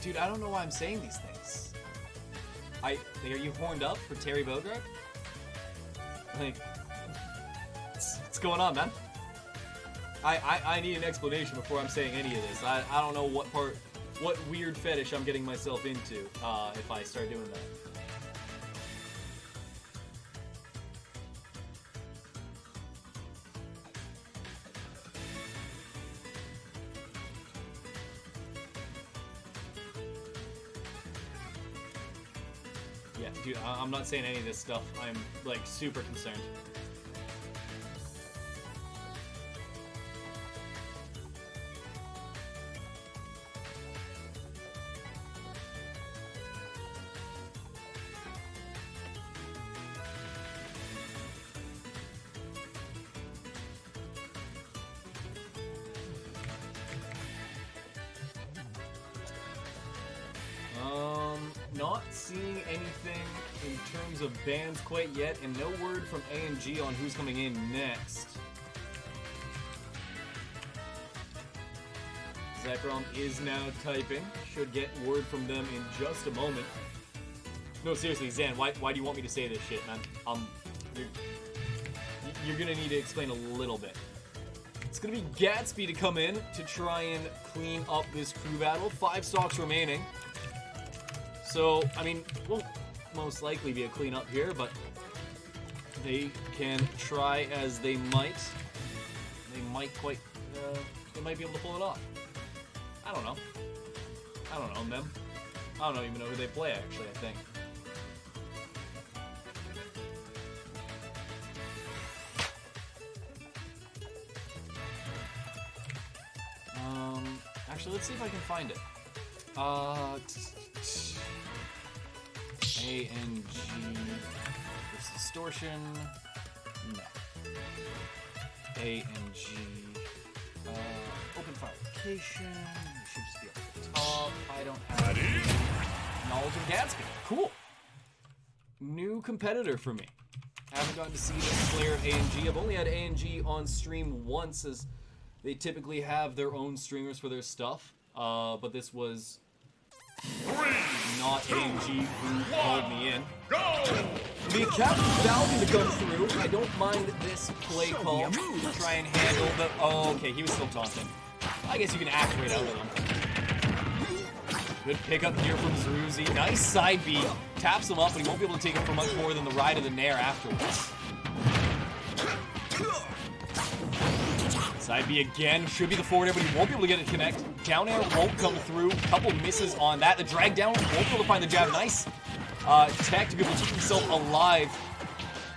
Dude, I don't know why I'm saying these things. Are you horned up for Terry Bogard? Like, what's going on, man? I need an explanation before I'm saying any of this. I don't know what weird fetish I'm getting myself into if I start doing that. Yeah, dude, I'm not saying any of this stuff. I'm, like, super concerned. Not seeing anything in terms of bans quite yet, and no word from AnG on who's coming in next. Zekrom is now typing. Should get word from them in just a moment. No, seriously, Zan, why do you want me to say this shit, man? You're gonna need to explain a little bit. It's gonna be Gatsby to come in to try and clean up this crew battle. 5 stocks remaining. So, I mean, won't most likely be a cleanup here, but they can try as they might. They might be able to pull it off. I don't know. I don't know them. I don't even know who they play, actually, I think. Actually, let's see if I can find it. AnG versus Distortion. No. AnG. Open file location. We should just be up at the top. I don't have knowledge of Gatsby. Cool. New competitor for me. Haven't gotten to see this player of AnG. I've only had AnG on stream once, as they typically have their own streamers for their stuff. But this was not AnG who called me in. The Captain Falcon to come through. I don't mind this play call to try and handle the... Oh, okay, he was still taunting. I guess you can act right out of him. Good pickup here from Zeruzi. Nice side B. Taps him up, but he won't be able to take him for much more than the ride of the Nair afterwards. Side B again. Should be the forward air, but he won't be able to get it to connect. Down air won't come through. Couple misses on that. The drag down won't be able to find the jab. Nice tech to be able to keep himself alive.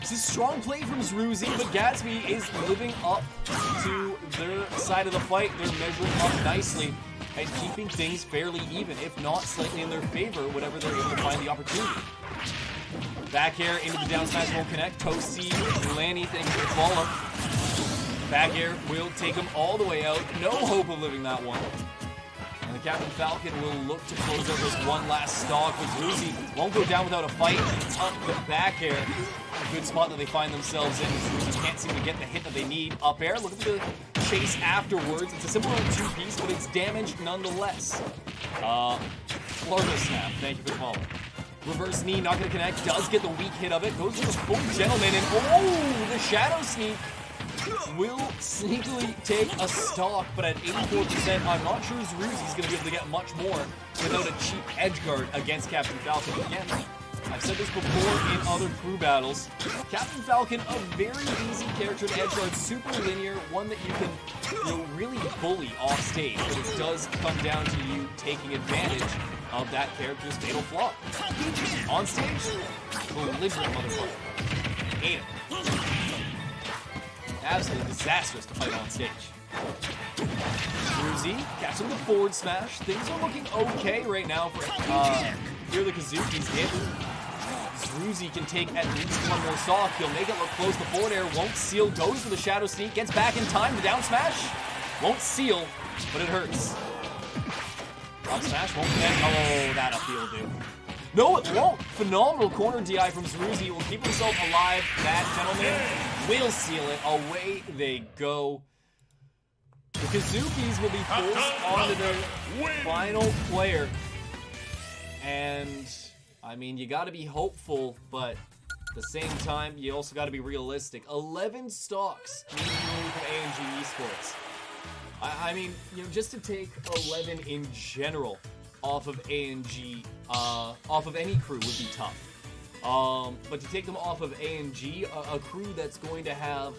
This is strong play from Zeruzi, but Gatsby is living up to their side of the fight. They're measuring up nicely and keeping things fairly even, if not slightly in their favor, whenever they're able to find the opportunity. Back air into the down smash won't connect. Toasty, Lanny, thank you for the follow. Back air will take him all the way out. No hope of living that one. And the Captain Falcon will look to close out this one last stock, but Zeruzi won't go down without a fight. Up the back air. A good spot that they find themselves in. Zeruzi can't seem to get the hit that they need. Up air, look at the chase afterwards. It's a simple two-piece, but it's damage nonetheless. Florida Snap, thank you for the follow. Reverse knee, not going to connect. Does get the weak hit of it. Goes for the full gentleman, and oh, the shadow sneak will sneakily take a stock, but at 84%, I'm not sure Zeruzi's going to be able to get much more without a cheap edge guard against Captain Falcon. Again, I've said this before in other crew battles. Captain Falcon, a very easy character to edge guard, super linear, one that you can really bully off stage, but it does come down to you taking advantage of that character's fatal flaw. On stage, belligerent motherfucker. Hate him. Absolutely disastrous to fight on stage. Zeruzi catching the forward smash. Things are looking okay right now for here the Kizukis hit. Zeruzi can take at least one more stock. He'll make it look close. The forward air won't seal. Goes for the shadow sneak. Gets back in time. The down smash won't seal, but it hurts. Up smash won't connect. Oh, that up will do. No, it won't. Phenomenal corner DI from Zeruzi. Will keep himself alive. That gentleman will seal it. Away they go. The Kizukis will be forced onto their final player. And, I mean, you got to be hopeful, but at the same time, you also got to be realistic. 11 stocks for AnG Esports. I mean, just to take 11 in general off of AnG, off of any crew would be tough. But to take them off of AnG, a crew that's going to have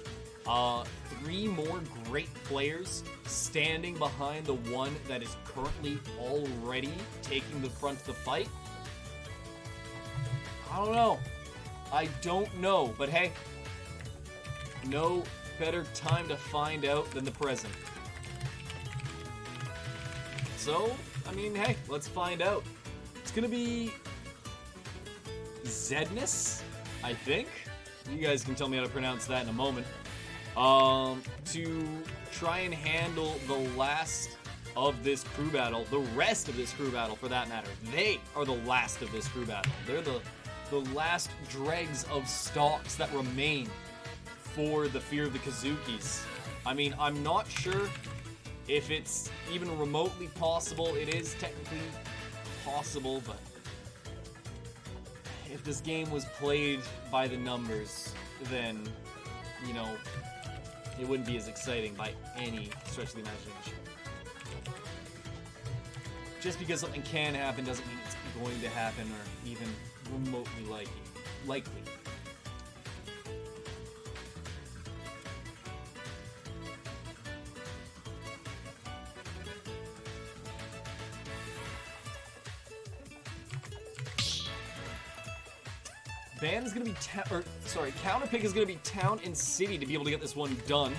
3 more great players standing behind the one that is currently already taking the front of the fight. I don't know. I don't know, but hey, no better time to find out than the present. So, I mean, hey, let's find out. It's gonna be Zedness, I think. You guys can tell me how to pronounce that in a moment. To try and handle the last of this crew battle, the rest of this crew battle for that matter. They are the last of this crew battle. They're the last dregs of stocks that remain for the Fear of the Kizukis. I mean, I'm not sure if it's even remotely possible. It is technically possible, but if this game was played by the numbers, then, you know, it wouldn't be as exciting by any stretch of the imagination. Just because something can happen doesn't mean it's going to happen or even remotely likely. Ban is gonna be counter pick is gonna be town and city to be able to get this one done.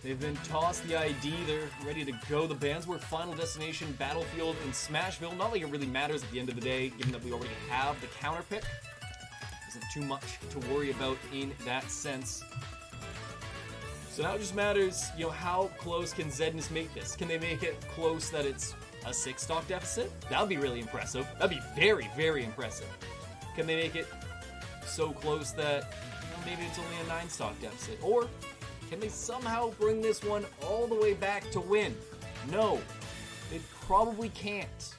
They've been tossed the ID. They're ready to go. The bands were Final Destination, Battlefield, and Smashville. Not like it really matters at the end of the day, given that we already have the counter pick. Isn't too much to worry about in that sense. So now it just matters, you know, how close can Zedness make this? Can they make it close that it's a 6 stock deficit? That would be really impressive. That'd be very, very impressive. Can they make it so close that maybe it's only a 9 stock deficit? Or can they somehow bring this one all the way back to win? No, they probably can't.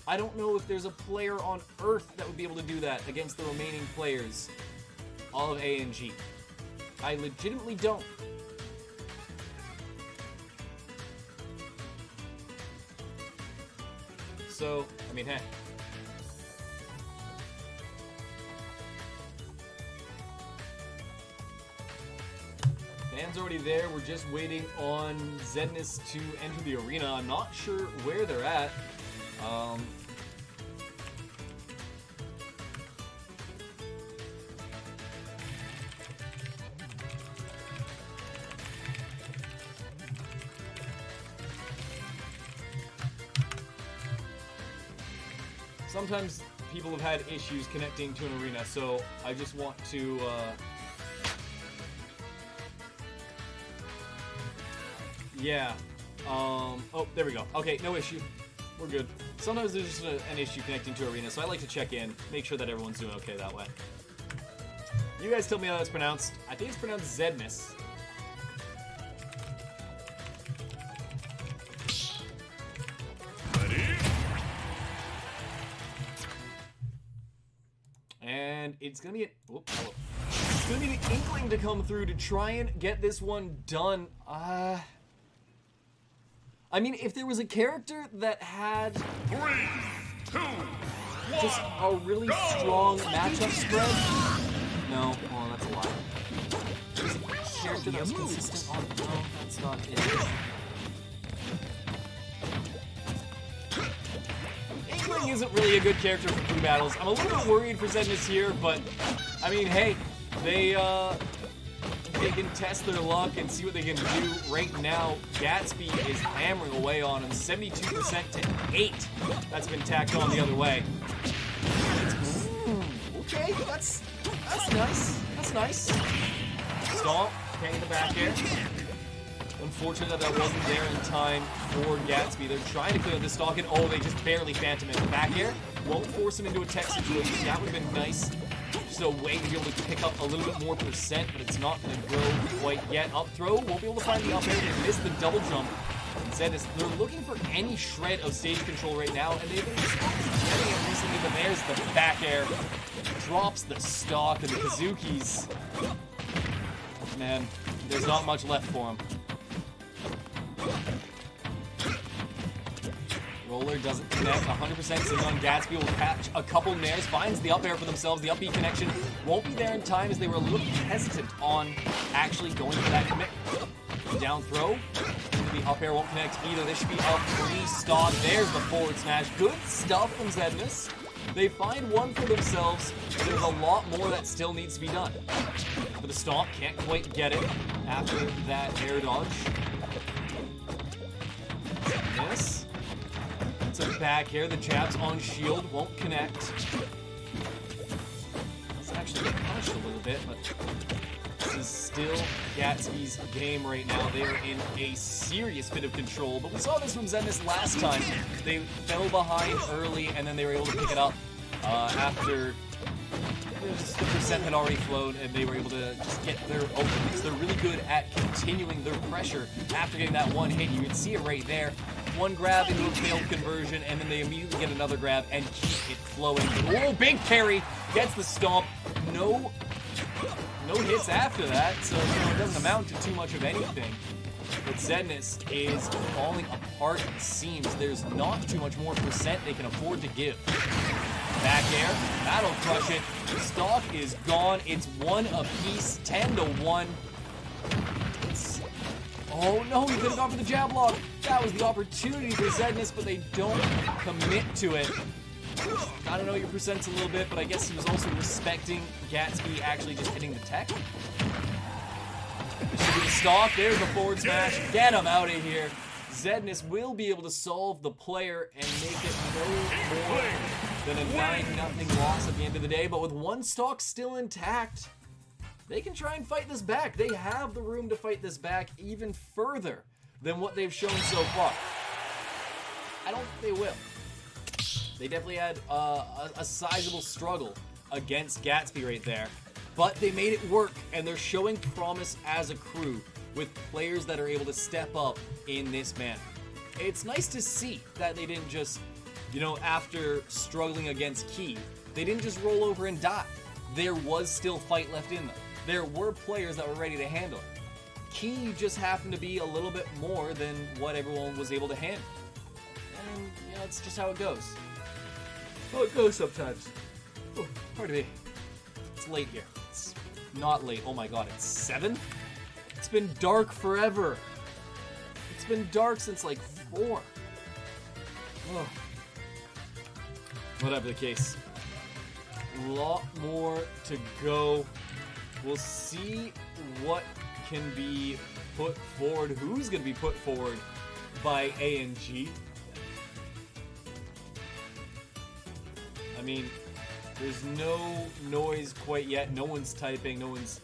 I don't know if there's a player on Earth that would be able to do that against the remaining players of AnG. I legitimately don't. So, I mean, hey. Band's already there. We're just waiting on Zedness to enter the arena. I'm not sure where they're at. Sometimes people have had issues connecting to an arena, so I just want to yeah. Oh, there we go. Okay, no issue. We're good. Sometimes there's just an issue connecting to arena, so I like to check in, make sure that everyone's doing okay that way. You guys tell me how that's pronounced. I think it's pronounced Zedness. And it's gonna be it's gonna be the Inkling to come through to try and get this one done. I mean, if there was a character that had 3, 2, 1, just a really strong matchup spread. No, oh, that's a lie. There's a character that was consistent on. No, that's not it. Inkling isn't really a good character for crew battles. I'm a little bit worried for Zedness here, but I mean, hey, they can test their luck and see what they can do. Right now, Gatsby is hammering away on him, 72% to 8. That's been tacked on the other way. Okay, that's nice. That's nice. Stomp, hang the back air. Unfortunate that wasn't there in time for Gatsby. They're trying to clear up the stock, and oh, they just barely phantom it. Back air won't force him into a tech situation. That would have been nice. Just a way to be able to pick up a little bit more percent, but it's not going to go quite yet. Up throw, won't be able to find the up air. They missed the double jump. Instead, they're looking for any shred of stage control right now, and they've been getting it recently, but there's the back air. Drops the stock, and the Kizukis. Man, there's not much left for him. Roller doesn't connect 100%. Sitting on Gatsby will catch a couple nairs, finds the up air for themselves. The up B connection won't be there in time as they were a little hesitant on actually going for that commit. Down throw. The up air won't connect either. This should be up 3 stock. There's the forward smash. Good stuff from Zedness. They find one for themselves. There's a lot more that still needs to be done. For the stomp, can't quite get it after that air dodge. Yes. It's a back air. The jabs on shield won't connect. Let's actually get punished a little bit, but this is still Gatsby's game right now. They are in a serious bit of control, but we saw this from Zedness last time. They fell behind early, and then they were able to pick it up after the percent had already flowed, and they were able to just get their openings. They're really good at continuing their pressure after getting that one hit. You can see it right there. One grab into a failed conversion, and then they immediately get another grab and keep it flowing. Oh, big parry! Gets the stomp. No hits after that, so it doesn't amount to too much of anything. But Zedness is falling apart at the seams. There's not too much more percent they can afford to give. Back air, that'll crush it. The stock is gone. It's one apiece, 10-1. Oh no, he could have gone for the jab lock. That was the opportunity for Zedness, but they don't commit to it. Gotta know your percents a little bit, but I guess he was also respecting Gatsby actually just hitting the tech. This should be the stop. There's the forward smash. Get him out of here. Zedness will be able to solve the player and make it no more than a 9-0 loss at the end of the day. But with one stock still intact, they can try and fight this back. They have the room to fight this back even further than what they've shown so far. I don't think they will. They definitely had a sizable struggle against Gatsby right there. But they made it work, and they're showing promise as a crew with players that are able to step up in this manner. It's nice to see that they didn't just, you know, after struggling against Key, they didn't just roll over and die. There was still fight left in them. There were players that were ready to handle it. Key just happened to be a little bit more than what everyone was able to handle. And, you know, it's just how it goes. How it goes sometimes. Oh, pardon me. It's late here. It's not late. Oh my god, it's 7? It's been dark forever. It's been dark since like 4. Oh. Whatever the case. A lot more to go. We'll see what can be put forward. Who's going to be put forward by AnG? I mean, there's no noise quite yet. No one's typing. No one's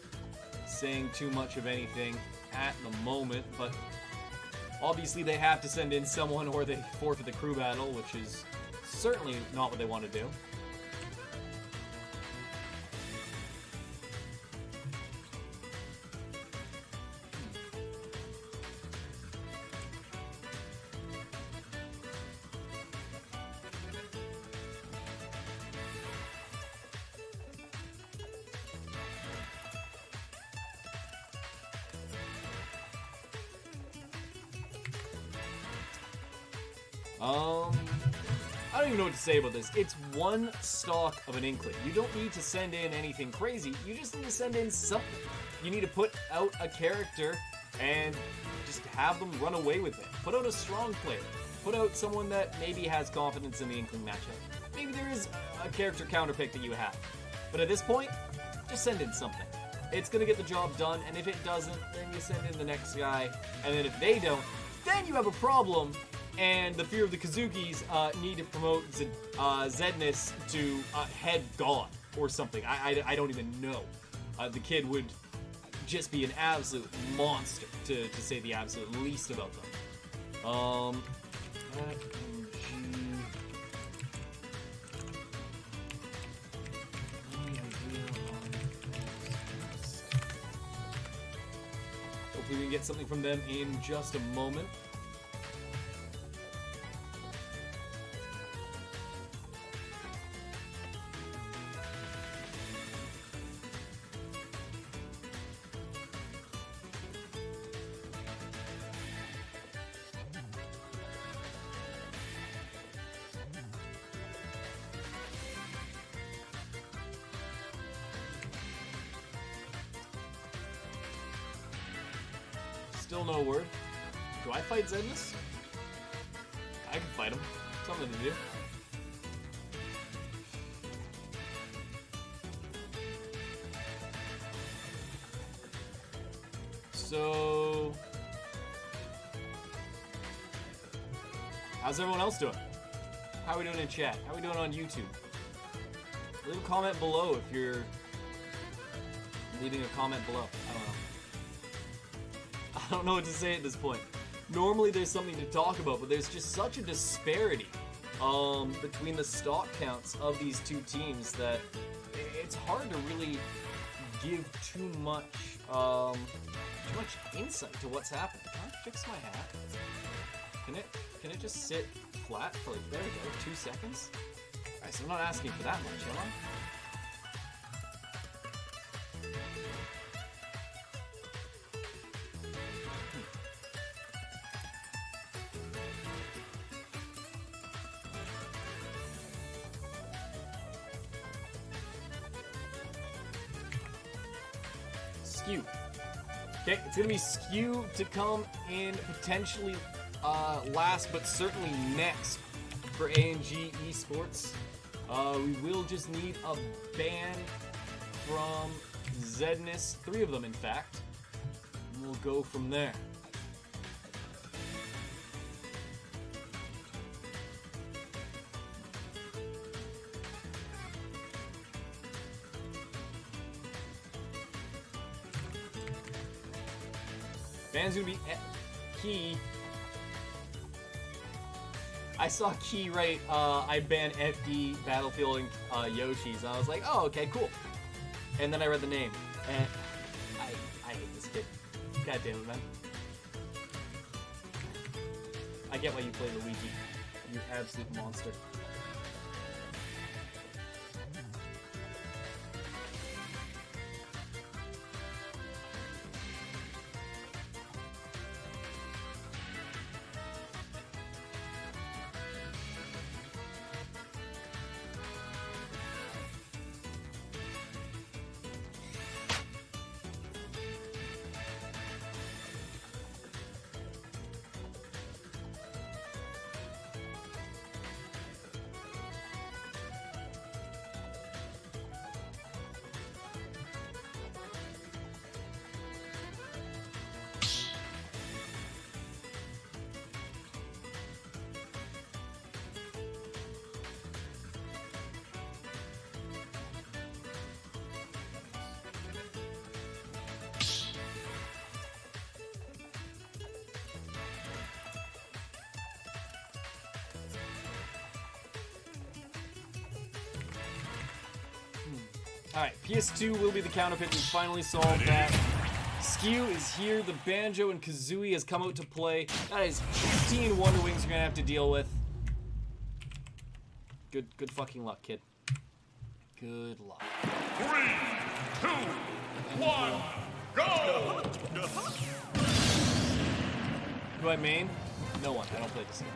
saying too much of anything at the moment. But obviously they have to send in someone or they forfeit the crew battle, which is certainly not what they want to do. I don't even know what to say about this. It's one stock of an Inkling. You don't need to send in anything crazy. You just need to send in something. You need to put out a character and just have them run away with it. Put out a strong player. Put out someone that maybe has confidence in the Inkling matchup. Maybe there is a character counterpick that you have. But at this point, just send in something. It's going to get the job done, and if it doesn't, then you send in the next guy. And then if they don't, then you have a problem. And the fear of the Kizukis need to promote Zedness to head god or something. I don't even know. The kid would just be an absolute monster, to say the absolute least about them. AnG. Hopefully we can get something from them in just a moment. Still no word. Do I fight Zedness? I can fight him. Something to do. So, how's everyone else doing? How are we doing in chat? How are we doing on YouTube? Leave a comment below if you're leaving a comment below. I don't know. I don't know what to say at this point. Normally there's something to talk about, but there's just such a disparity between the stock counts of these two teams that it's hard to really give too much insight to what's happening. Can I fix my hat? Can it just sit flat for like, there we go, 2 seconds? Alright, so I'm not asking for that much, am I? Skew. Okay, it's gonna be Skew to come in potentially last, but certainly next for AnG Esports. We will just need a ban from Zedness, 3 of them in fact. And we'll go from there. Ban's gonna be Key. I saw Key right. I banned FD Battlefielding Yoshi's. And I was like, oh, okay, cool. And then I read the name, and I hate this kid. God damn it, man. I get why you play Luigi. You absolute monster. Alright, PS2 will be the counterpick. We finally solved that. Skew is here. The Banjo and Kazooie has come out to play. That is 15 Wonder Wings you're gonna have to deal with. Good fucking luck, kid. Good luck. 3, 2, 1, go! Do I main? No one. I don't play this game.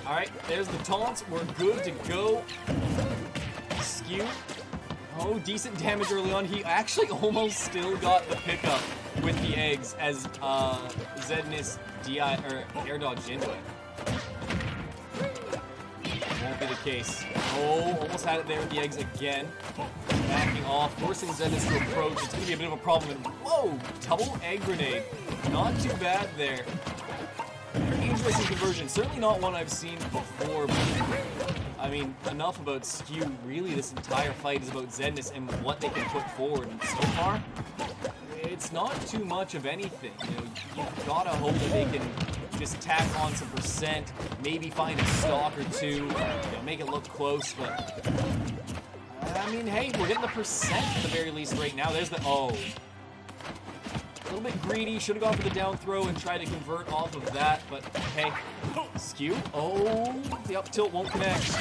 Alright, there's the taunts. We're good to go. Skew. Oh, decent damage early on. He actually almost still got the pickup with the eggs as Zednis air dodged into it. Won't be the case. Oh, almost had it there with the eggs again. Backing off, forcing Zednis to approach. It's going to be a bit of a problem. And whoa, double egg grenade. Not too bad there. Interesting conversion. Certainly not one I've seen before, but I mean, enough about Skew. Really, this entire fight is about Zednis and what they can put forward. And so far, it's not too much of anything. You know, you've gotta hope that they can just tack on some percent, maybe find a stock or two, you know, make it look close. But I mean, hey, we're getting the percent at the very least right now. There's the a little bit greedy, should have gone for the down throw and tried to convert off of that, but hey, Skew. Oh, the up tilt won't connect.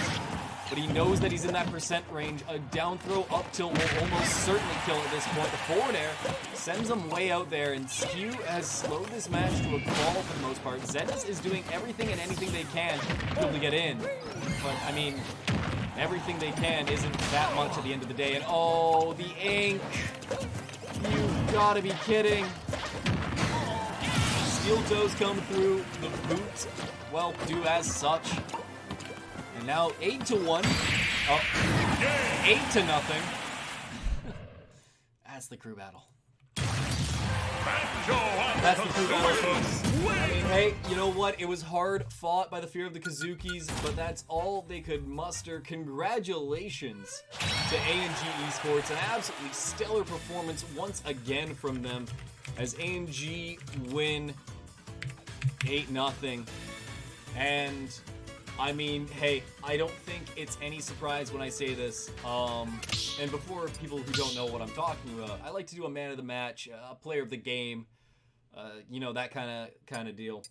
But he knows that he's in that percent range. A down throw up tilt will almost certainly kill at this point. The forward air sends him way out there, and Skew has slowed this match to a crawl for the most part. Zednis is doing everything and anything they can to be able to get in. But, I mean, everything they can isn't that much at the end of the day. And oh, the ink. You gotta be kidding. Steel toes come through. The boots, well, do as such. And now 8-1. Oh, 8-0. That's the crew battle. That's the crew battle, folks. I mean, hey, you know what? It was hard fought by the fear of the Kizukis, but that's all they could muster. Congratulations to AnG Esports. An absolutely stellar performance once again from them as AnG win 8-0. And I mean, hey, I don't think it's any surprise when I say this. And before people who don't know what I'm talking about, I like to do a man of the match, a player of the game, you know, that kind of deal.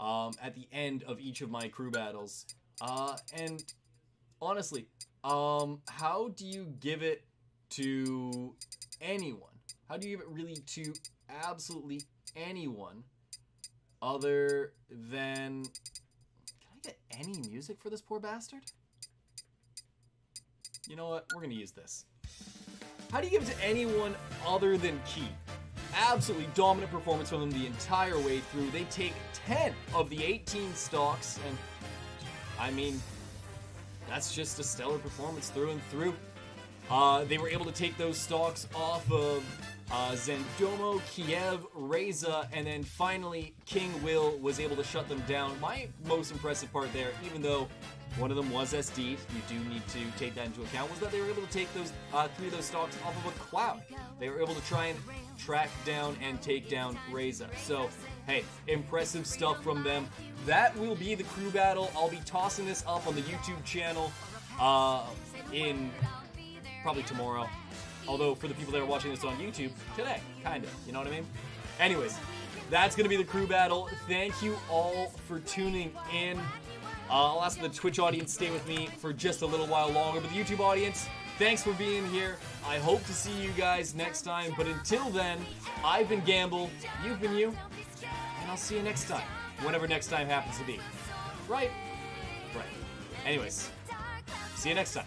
At the end of each of my crew battles. And honestly, how do you give it to anyone? How do you give it really to absolutely anyone other than... Can I get any music for this poor bastard? You know what? We're gonna use this. How do you give it to anyone other than Key? Absolutely dominant performance from them the entire way through. They take 10 of the 18 stocks, and I mean, that's just a stellar performance through and through. They were able to take those stocks off of Zendomo, Kiev, Reza, and then finally King Will was able to shut them down. My most impressive part there, even though one of them was SD'd, you do need to take that into account, was that they were able to take those 3 of those stocks off of a cloud. They were able to try and track down and take down Reza. So, hey, impressive stuff from them. That will be the crew battle. I'll be tossing this up on the YouTube channel in probably tomorrow. Although, for the people that are watching this on YouTube, today, kind of, you know what I mean? Anyways, that's going to be the crew battle. Thank you all for tuning in. I'll ask the Twitch audience stay with me for just a little while longer, but the YouTube audience, thanks for being here. I hope to see you guys next time, but until then, I've been Gamble, you've been you, and I'll see you next time, whenever next time happens to be. Right? Right. Anyways, see you next time.